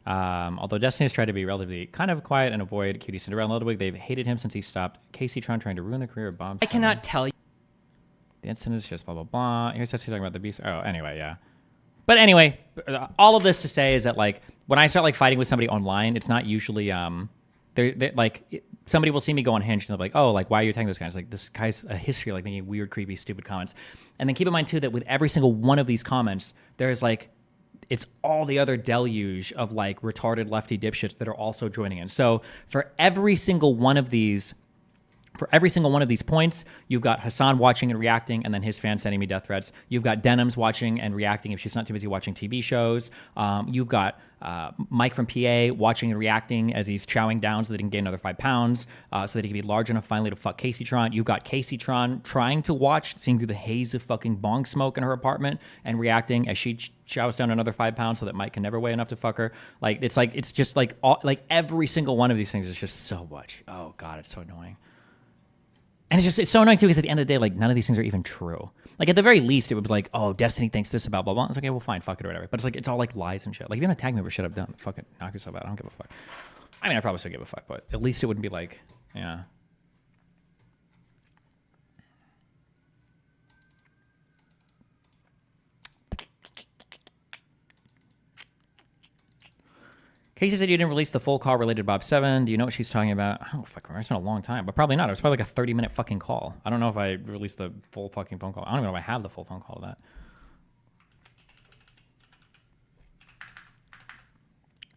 Although Destiny has tried to be relatively kind of quiet and avoid Cutie Cinderella and Ludwig, they've hated him since he stopped Casey Tron trying to ruin the career of Bomb. I cannot tell you. The incident is just blah, blah, blah. Here's Destiny talking about the beast. Oh, anyway, yeah. But anyway, all of this to say is that when I start fighting with somebody online, it's not usually somebody will see me go unhinged and they'll be oh, why are you attacking this guy? It's this guy's a history of making weird, creepy, stupid comments. And then keep in mind too that with every single one of these comments, there's it's all the other deluge of retarded lefty dipshits that are also joining in. So for every single one of these For every single one of these points, you've got Hassan watching and reacting, and then his fans sending me death threats. You've got Denims watching and reacting if she's not too busy watching TV shows. You've got Mike from PA watching and reacting as he's chowing down so that he can gain another 5 pounds, so that he can be large enough finally to fuck Casey Tron. You've got Casey Tron trying to watch, seeing through the haze of fucking bong smoke in her apartment and reacting as she chows down another 5 pounds so that Mike can never weigh enough to fuck her. It's just like every single one of these things is just so much. Oh God, it's so annoying. And it's so annoying too because at the end of the day, like none of these things are even true. Like at the very least, it was like, oh, Destiny thinks this about blah blah. It's like, okay, well, fine, fuck it or whatever. But it's like it's all like lies and shit. Like if you want to tag me for shit I've done, fuck it, knock yourself out. I don't give a fuck. I mean, I probably still give a fuck, but at least it wouldn't be like, yeah. Casey said you didn't release the full call related to Bob 7. Do you know what she's talking about? Oh, fuck, it's been a long time, but probably not. It was probably like a 30-minute fucking call. I don't know if I released the full fucking phone call. I don't even know if I have the full phone call of that.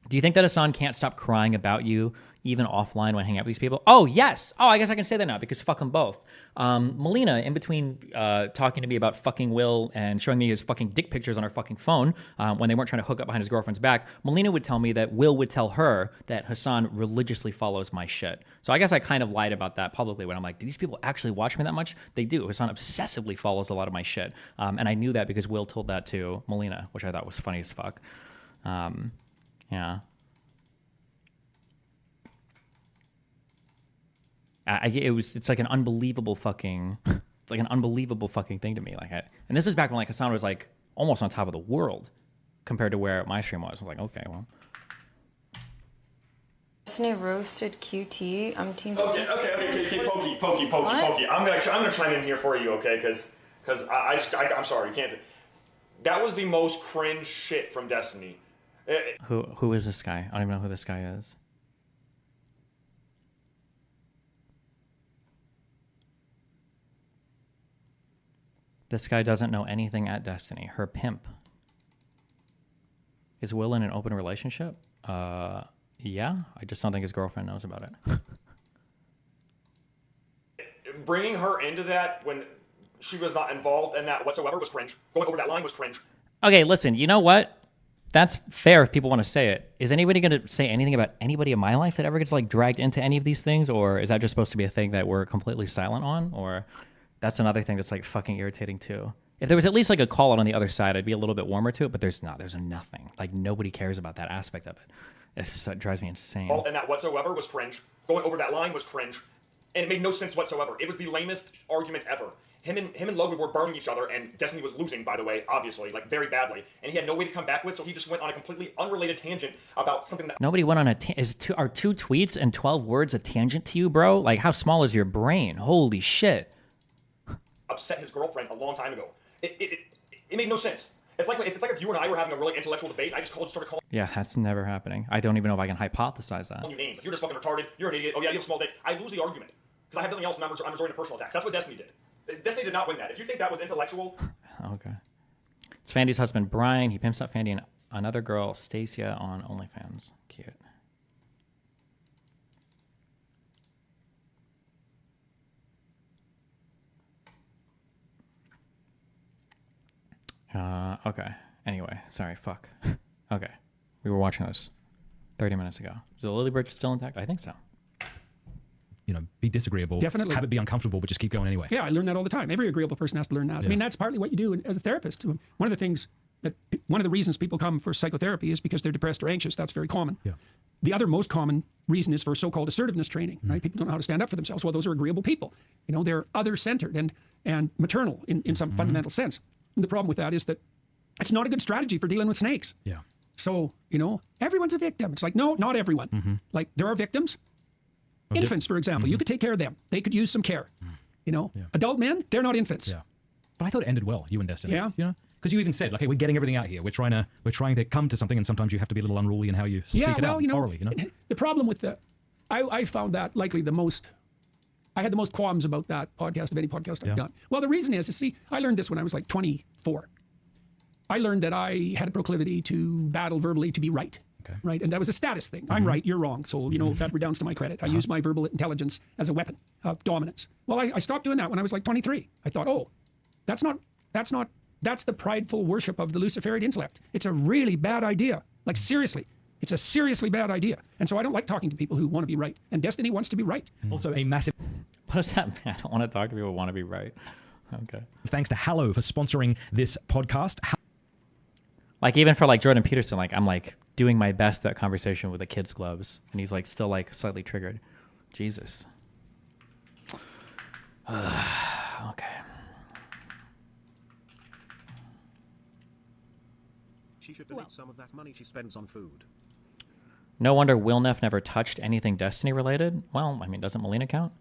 Do you think that Hassan can't stop crying about you even offline when hanging out with these people? Oh, yes. Oh, I guess I can say that now because fuck them both. Melina, in between talking to me about fucking Will and showing me his fucking dick pictures on her fucking phone when they weren't trying to hook up behind his girlfriend's back, Melina would tell me that Will would tell her that Hassan religiously follows my shit. So I guess I kind of lied about that publicly when I'm like, do these people actually watch me that much? They do. Hassan obsessively follows a lot of my shit. And I knew that because Will told that to Melina, which I thought was funny as fuck. Yeah. It's like an unbelievable fucking, it's like an unbelievable fucking thing to me. Like, and this is back when like Hassan was like almost on top of the world compared to where my stream was. I was like, okay, well. Destiny roasted QT. I'm team. Okay, Pokey. I'm gonna chime in here for you, okay? Because I'm sorry, you can't. That was the most cringe shit from Destiny. Who is this guy? I don't even know who this guy is. This guy doesn't know anything at Destiny. Her pimp. Is Will in an open relationship? Yeah. I just don't think his girlfriend knows about it. Bringing her into that when she was not involved in that whatsoever was cringe. Going over that line was cringe. Okay, listen, you know what? That's fair if people want to say it. Is anybody going to say anything about anybody in my life that ever gets like dragged into any of these things? Or is that just supposed to be a thing that we're completely silent on? Or that's another thing that's like fucking irritating too. If there was at least like a call out on the other side, I'd be a little bit warmer to it, but there's not. There's nothing. Like nobody cares about that aspect of it. It drives me insane. And that whatsoever was cringe. Going over that line was cringe. And it made no sense whatsoever. It was the lamest argument ever. Him and Logan were burning each other, and Destiny was losing, by the way, obviously, like very badly. And he had no way to come back with, so he just went on a completely unrelated tangent about something that nobody went on are 2 tweets and 12 words a tangent to you, bro? Like how small is your brain? Holy shit. Upset his girlfriend a long time ago. It made no sense. It's like if you and I were having a really intellectual debate. I just started calling. Yeah, that's never happening. I don't even know if I can hypothesize that. You names. You're just fucking retarded. You're an idiot. Oh yeah, you have a small dick. I lose the argument because I have nothing else. And I'm resorting to personal attacks. That's what Destiny did. Destiny did not win that. If you think that was intellectual. Okay. It's Fandy's husband Brian. He pimps up Fandy and another girl, Stacia, on OnlyFans. Cute. Okay. Anyway, sorry, fuck. Okay. We were watching this 30 minutes ago. Is the Lily Bridge still intact? I think so. You know, be disagreeable. Definitely. Have it be uncomfortable, but just keep going anyway. Yeah, I learn that all the time. Every agreeable person has to learn that. Yeah. I mean, that's partly what you do as a therapist. One of the things one of the reasons people come for psychotherapy is because they're depressed or anxious. That's very common. Yeah. The other most common reason is for so-called assertiveness training, right? People don't know how to stand up for themselves. Well, those are agreeable people. You know, they're other-centered and maternal in some fundamental sense. And the problem with that is that it's not a good strategy for dealing with snakes. Yeah. So, you know, everyone's a victim. It's like, no, not everyone. Like, there are victims. Infants, for example, you could take care of them. They could use some care. You know, adult men, they're not infants. Yeah. But I thought it ended well, you and Destiny. Yeah. You know? Because you even said, like, hey, we're getting everything out here. We're trying to come to something, and sometimes you have to be a little unruly in how you seek it out orally, you know? The problem with I found that likely I had the most qualms about that podcast of any podcast I've done. Well, the reason is, see, I learned this when I was like 24. I learned that I had a proclivity to battle verbally to be right. Okay. right? And that was a status thing. I'm right, you're wrong. So, you know, that redounds to my credit. I used my verbal intelligence as a weapon of dominance. Well, I stopped doing that when I was like 23. I thought, oh, that's the prideful worship of the Luciferian intellect. It's a really bad idea. Like, seriously. It's a seriously bad idea. And so I don't like talking to people who want to be right. And Destiny wants to be right. Also, a massive What does that mean? I don't want to talk to people who want to be right. Okay. thanks to Hallow for sponsoring this podcast. Like, even for like Jordan Peterson, like, I'm like doing my best that conversation with the kids' gloves, and he's like still like slightly triggered. Jesus. Okay. She should delete some of that money she spends on food. No wonder Wilnef never touched anything Destiny related. Well, I mean, doesn't Melina count?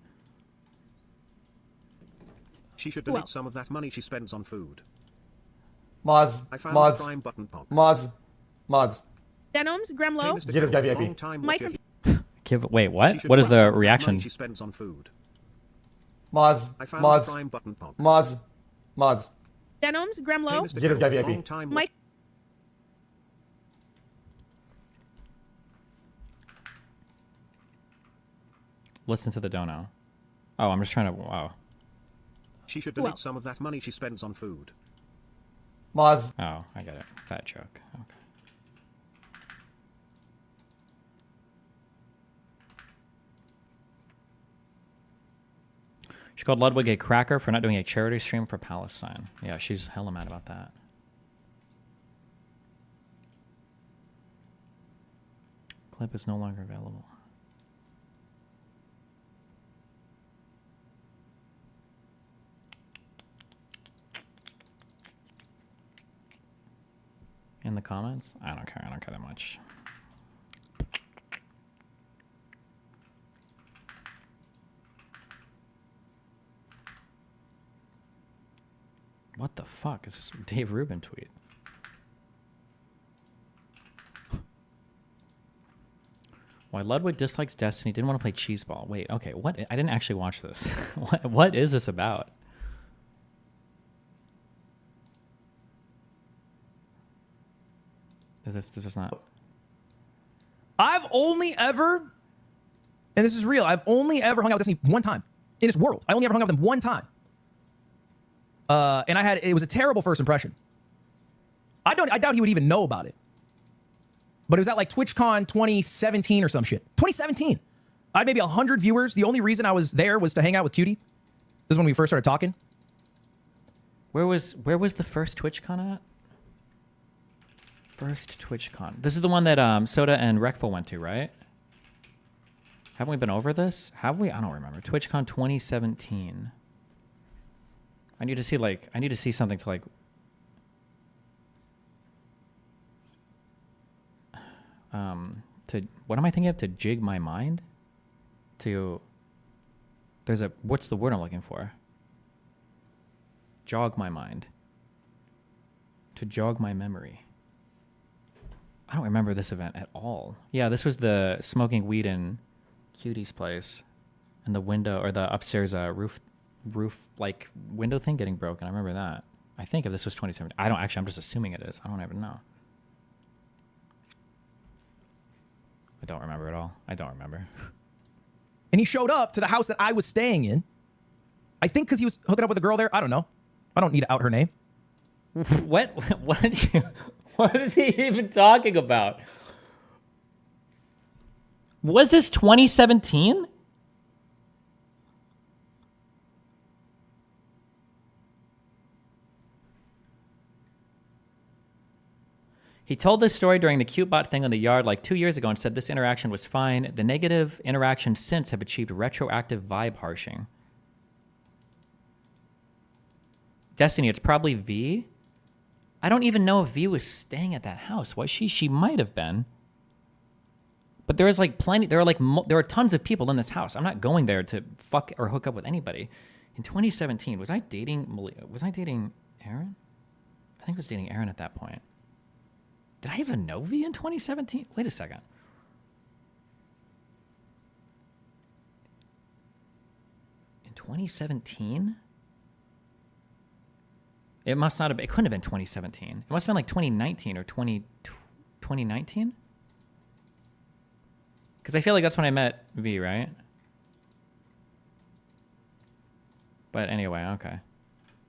She should delete some of that money she spends on food. Mods, I found mods, the Prime button pop. mods. Denims, Gremlow. Give this guy VIP. Wait, what? What is the reaction? She spends on food. Mods, I found mods, the Prime button pop. mods. Denims, Gremlow. Give this guy VIP. Mike. Listen to the dono. Oh, I'm just trying to. Wow. She should delete some of that money she spends on food. Mods. Oh, I get it. Fat joke. Okay. She called Ludwig a cracker for not doing a charity stream for Palestine. Yeah, she's hella mad about that. Clip is no longer available. In the comments? I don't care. I don't care that much. What the fuck is this Dave Rubin tweet? Why Ludwig dislikes Destiny, didn't want to play Cheeseball. Wait, okay, what? I didn't actually watch this. What is this about? Is this not? I've only ever, and this is real, I've only ever hung out with Destiny one time in this world. I only ever hung out with them one time. And it was a terrible first impression. I doubt he would even know about it. But it was at like TwitchCon 2017 or some shit. 2017. I had maybe 100 viewers. The only reason I was there was to hang out with Cutie. This is when we first started talking. Where was the first TwitchCon at? First TwitchCon. This is the one that Soda and Rekful went to, right? Haven't we been over this? Have we? I don't remember. TwitchCon 2017. I need to see something to like. What am I thinking of? To jig my mind? What's the word I'm looking for? Jog my mind. To jog my memory. I don't remember this event at all. Yeah, this was the smoking weed in Cutie's place. And the window, or the upstairs roof like window thing getting broken. I remember that. I think if this was 2017. I'm just assuming it is. I don't even know. I don't remember at all. I don't remember. And he showed up to the house that I was staying in. I think because he was hooking up with a girl there. I don't know. I don't need to out her name. What is he even talking about? Was this 2017? He told this story during the CuteBot thing on the yard like 2 years ago and said this interaction was fine. The negative interactions since have achieved retroactive vibe harshing. Destiny, it's probably V. I don't even know if V was staying at that house. Was she? She might have been. But there is like plenty. There are tons of people in this house. I'm not going there to fuck or hook up with anybody. In 2017, was I dating Aaron? I think I was dating Aaron at that point. Did I even know V in 2017? Wait a second. In 2017? It must not have. It couldn't have been 2017. It must have been like 2019 or 2019. Because I feel like that's when I met V, right? But anyway, okay.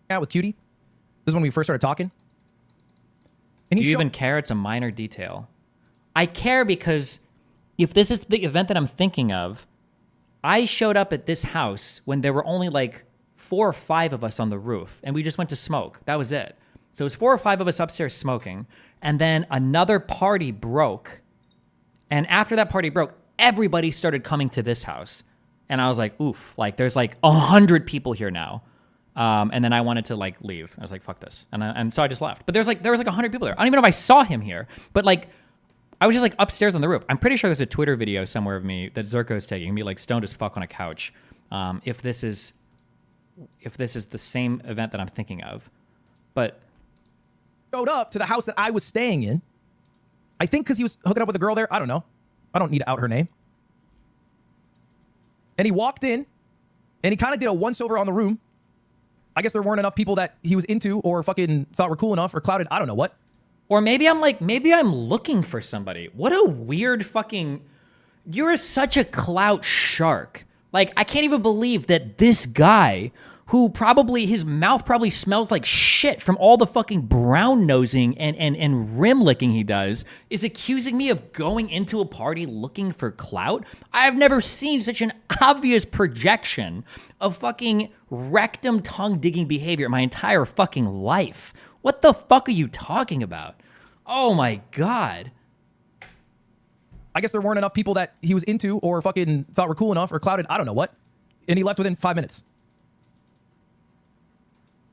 Out with Cutie. This is when we first started talking. And Do you even care? It's a minor detail. I care because if this is the event that I'm thinking of, I showed up at this house when there were only like 4 or 5 of us on the roof, and we just went to smoke. That was it. So it was 4 or 5 of us upstairs smoking, and then another party broke. And after that party broke, everybody started coming to this house. And I was like, oof, like there's like 100 people here now. And then I wanted to like leave. I was like, fuck this. And so I just left. But there was like 100 people there. I don't even know if I saw him here, but like, I was just like upstairs on the roof. I'm pretty sure there's a Twitter video somewhere of me that Zerko's taking me like stoned as fuck on a couch. If this is the same event that I'm thinking of, but showed up to the house that I was staying in. I think because he was hooking up with a girl there. I don't know. I don't need to out her name. And he walked in, and he kind of did a once-over on the room. I guess there weren't enough people that he was into or fucking thought were cool enough or clouded. I don't know what. Or maybe I'm looking for somebody. What a weird fucking... You're such a clout shark. Like, I can't even believe that this guy, who probably, his mouth probably smells like shit from all the fucking brown nosing and rim licking he does, is accusing me of going into a party looking for clout. I've never seen such an obvious projection of fucking rectum tongue digging behavior in my entire fucking life. What the fuck are you talking about? Oh my God. I guess there weren't enough people that he was into or fucking thought were cool enough or clouded. I don't know what. And he left within 5 minutes.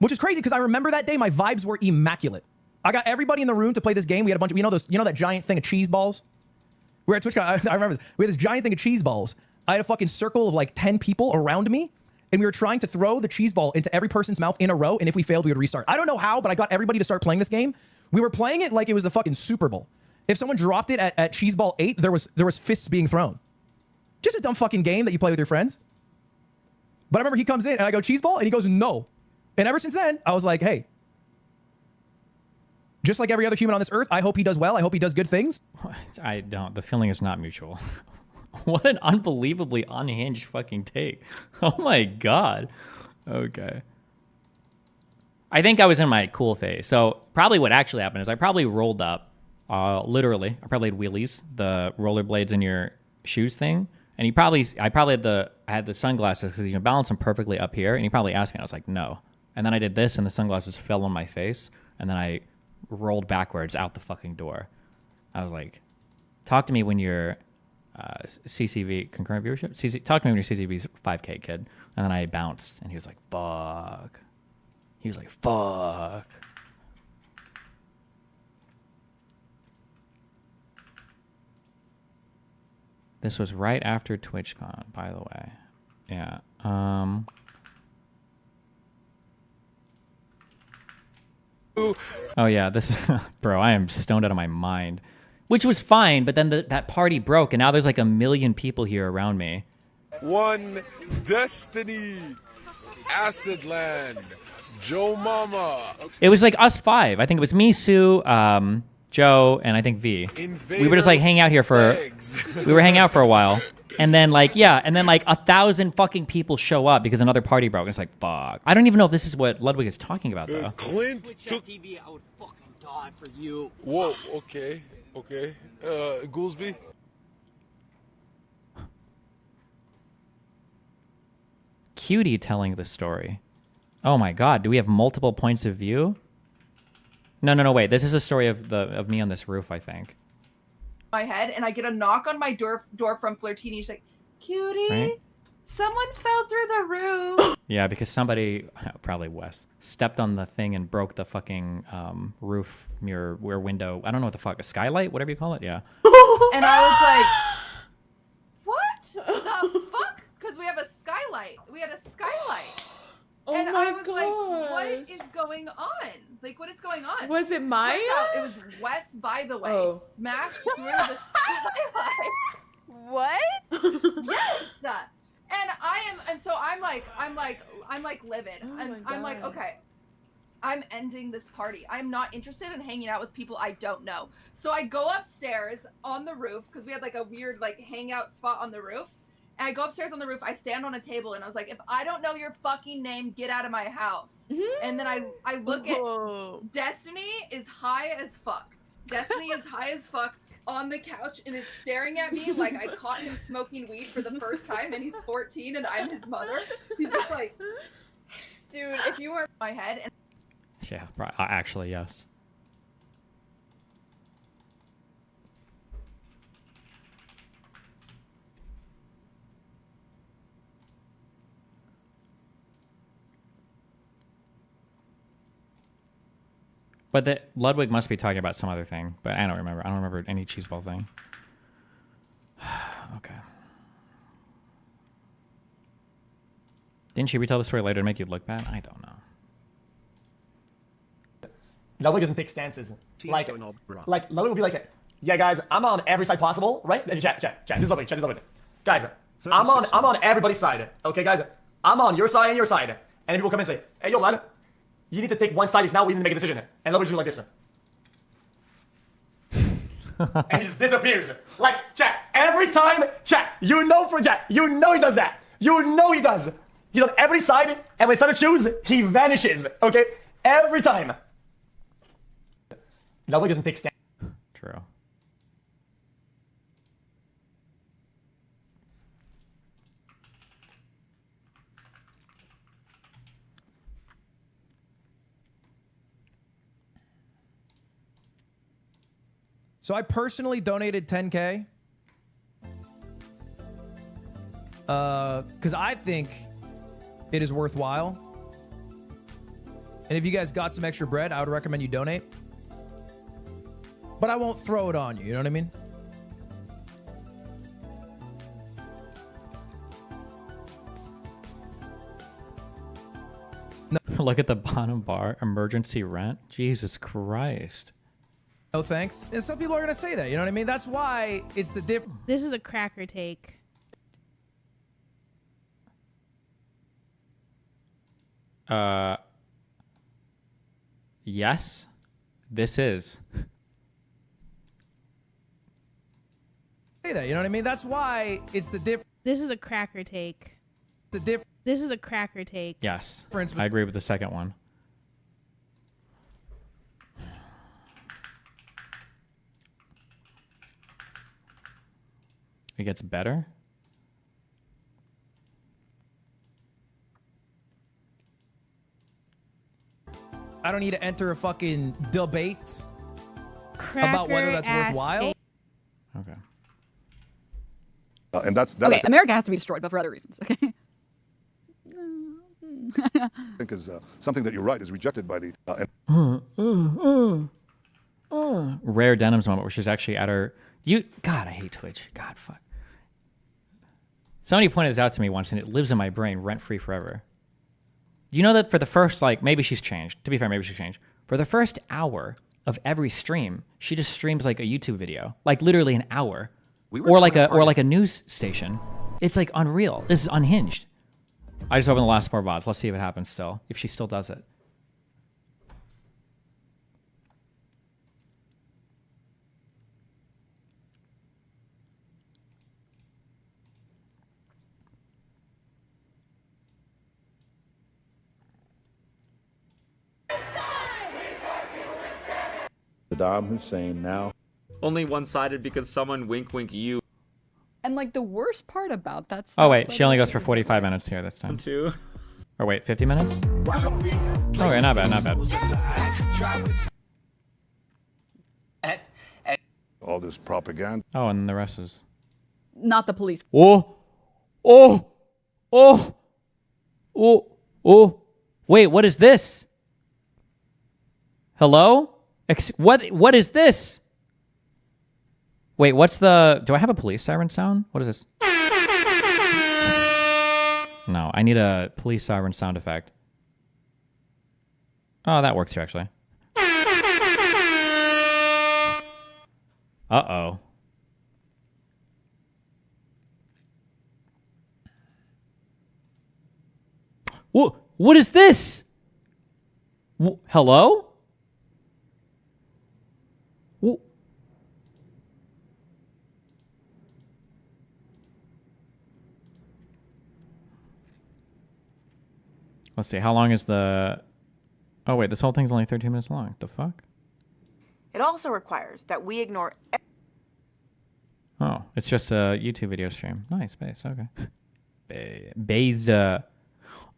Which is crazy because I remember that day my vibes were immaculate. I got everybody in the room to play this game. We had a bunch of, you know that giant thing of cheese balls? We were at TwitchCon. I remember this. We had this giant thing of cheese balls. I had a fucking circle of like 10 people around me. And we were trying to throw the cheese ball into every person's mouth in a row. And if we failed, we would restart. I don't know how, but I got everybody to start playing this game. We were playing it like it was the fucking Super Bowl. If someone dropped it at cheese ball 8, there was fists being thrown. Just a dumb fucking game that you play with your friends. But I remember he comes in and I go, cheese ball? And he goes, no. And ever since then, I was like, hey, just like every other human on this earth, I hope he does well. I hope he does good things. I don't. The feeling is not mutual. What an unbelievably unhinged fucking take. Oh my God. Okay. I think I was in my cool phase. So probably what actually happened is I probably rolled up, literally, I probably had wheelies, the rollerblades in your shoes thing. And I had the sunglasses because you can balance them perfectly up here. And he probably asked me, and I was like, no. And then I did this and the sunglasses fell on my face. And then I rolled backwards out the fucking door. I was like, talk to me when you're CCV, concurrent viewership? Talk to me when you're CCV's 5K, kid. And then I bounced and he was like, fuck. He was like, fuck. This was right after TwitchCon, by the way. Yeah. Oh yeah, this bro, I am stoned out of my mind. Which was fine, but then that party broke and now there's like 1 million people here around me. One Destiny, Acid Land, Joe Mama. It was like us 5. I think it was me, Sue, Joe, and I think V. We were just like hanging out here we were hanging out for a while. And then like, yeah, and then like 1,000 fucking people show up because another party broke. And it's like, fuck. I don't even know if this is what Ludwig is talking about though. Clint took... TV, I would fucking die for you. Whoa, okay. Okay. Goolsby? Cutie telling the story. Oh my God, do we have multiple points of view? No, wait. This is a story of me on this roof, I think. My head, and I get a knock on my door from Flirtini. She's like, "Cutie, right? Someone fell through the roof." Yeah, because somebody, probably Wes, stepped on the thing and broke the fucking roof mirror window. I don't know what the fuck, a skylight, whatever you call it. Yeah. And I was like, "What the fuck?" Because we have a skylight. We had a skylight. Oh and my I was like, what is going on? Like, what is going on? Was it Maya? It was Wes, by the way, smashed through the skylight. What? Yes. And so I'm like livid. And I'm like, okay. I'm ending this party. I'm not interested in hanging out with people I don't know. So I go upstairs on the roof because we had like a weird like hangout spot on the roof. And I go upstairs on the roof. I stand on a table and I was like, if I don't know your fucking name, get out of my house. And then I look at Destiny is high as fuck. Destiny is high as fuck on the couch and is staring at me like I caught him smoking weed for the first time and he's 14 and I'm his mother. He's just like, dude, if you were in my head. And Yeah, actually, yes. But Ludwig must be talking about some other thing, but I don't remember. I don't remember any cheeseball thing. Okay. Didn't she retell the story later to make you look bad? I don't know. Ludwig doesn't take stances. Like Ludwig will be like, yeah, guys, I'm on every side possible, right? Chat. This is Ludwig. Guys, I'm on everybody's side. Okay, guys, I'm on your side and your side. And then people come in and say, hey, yo, lad, you need to take one side. It's now we need to make a decision. And Ludwig's like this. And he just disappears. Like, chat, every time, chat, you know he does that. You know he does. He's on every side, and when it's time to choose, he vanishes. Okay? Every time. Ludwig doesn't take stand. True. So I personally donated 10K. Because I think it is worthwhile. And if you guys got some extra bread, I would recommend you donate. But I won't throw it on you, you know what I mean? Look at the bottom bar, emergency rent. Jesus Christ. No thanks. And some people are gonna say that, you know what I mean? That's why it's the difference. This is a cracker take. Yes, this is. Say that, you know what I mean? That's why it's the difference. This is a cracker take. This is a cracker take. Yes, I agree with the second one. It gets better. I don't need to enter a fucking debate about whether that's worthwhile. Okay. And that's okay. America has to be destroyed, but for other reasons. Okay. I think is something that you're right is rejected by the. Rare Denims moment where she's actually at her. God, I hate Twitch. God, fuck. Somebody pointed this out to me once, and it lives in my brain rent free forever. You know that for the first, like, maybe she's changed. To be fair, maybe she's changed. For the first hour of every stream, she just streams like a YouTube video, like literally an hour, or like a news station. It's like unreal. This is unhinged. I just opened the last 4 VODs. Let's see if it happens still. If she still does it. Saddam Hussein now. Only one-sided because someone wink you. And like the worst part about that stuff. Oh wait, she only goes for 45 minutes here this time. Too. Or wait, 50 minutes? Okay, not bad, not bad. All this propaganda. Oh, and the rest is... Not the police. Oh! Wait, what is this? Hello? What is this? Wait, what's the... Do I have a police siren sound? What is this? No, I need a police siren sound effect. Oh, that works here, actually. Uh-oh. What is this? Hello? Let's see. How long is the... Oh, wait. This whole thing's only 13 minutes long. The fuck? It also requires that we ignore. Oh, it's just a YouTube video stream. Nice, base. Okay. Based.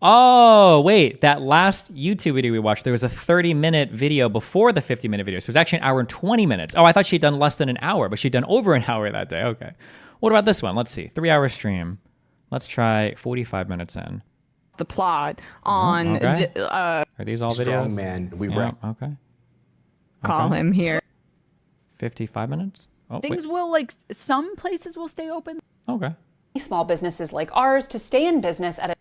Oh, wait. That last YouTube video we watched, there was a 30-minute video before the 50-minute video. So it was actually an hour and 20 minutes. Oh, I thought she'd done less than an hour, but she'd done over an hour that day. Okay. What about this one? Let's see. 3-hour stream. Let's try 45 minutes in. The plot on okay. Are these all videos? Strong man. Okay. Call him here. 55 minutes? Oh, Things wait. will, like, some places will stay open. Okay. Small businesses like ours to stay in business at a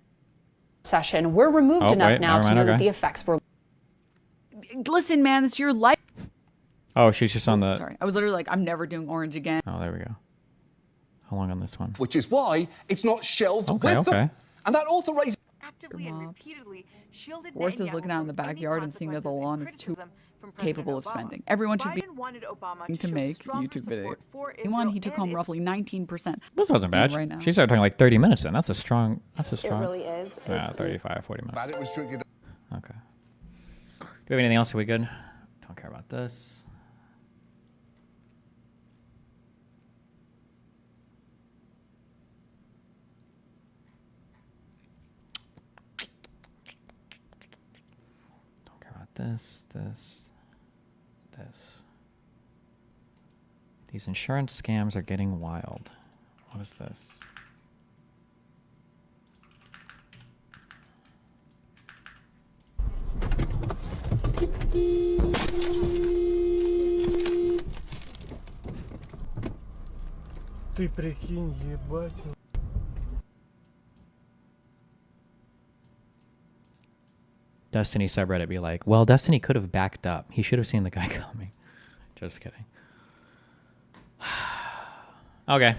session. We're removed enough now to know that the effects were. Listen, man, it's your life. Oh, she's just on the... Sorry, I was literally like, I'm never doing orange again. Oh, there we go. How long on this one? Which is why it's not shelved Okay, with okay. them. And that authorization... Actively and repeatedly shielded Worse is Netanyahu looking out in the from any backyard and seeing that the consequences lawn and is too criticism from capable of President Obama. spending. Everyone should be Biden wanted Obama to show make stronger YouTube video. support for He won. Israel He took and home its roughly 19%. This wasn't bad. Right now. She started talking like 30 minutes in. That's a strong... It really is. Yeah, 35, 40 minutes. Ballot restricted... Okay. Do we have anything else? Are we good? Don't care about this. Don't care about this. These insurance scams are getting wild. What is this? Ты прикинь, ебать. Destiny subreddit be like, well, Destiny could have backed up. He should have seen the guy coming. Just kidding. Okay.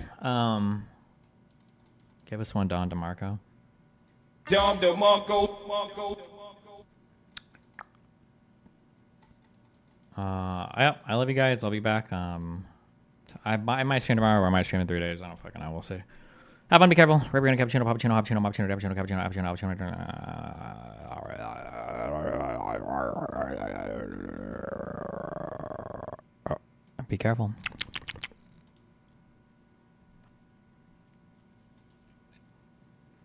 Give us one, Don DeMarco. Don DeMarco. I love you guys. I'll be back. I might stream tomorrow or I might stream in 3 days. I don't fucking know. We'll see. Have fun. Be careful. Reverend cappuccino, cappuccino, cappuccino, cappuccino, cappuccino, cappuccino, cappuccino. Be careful.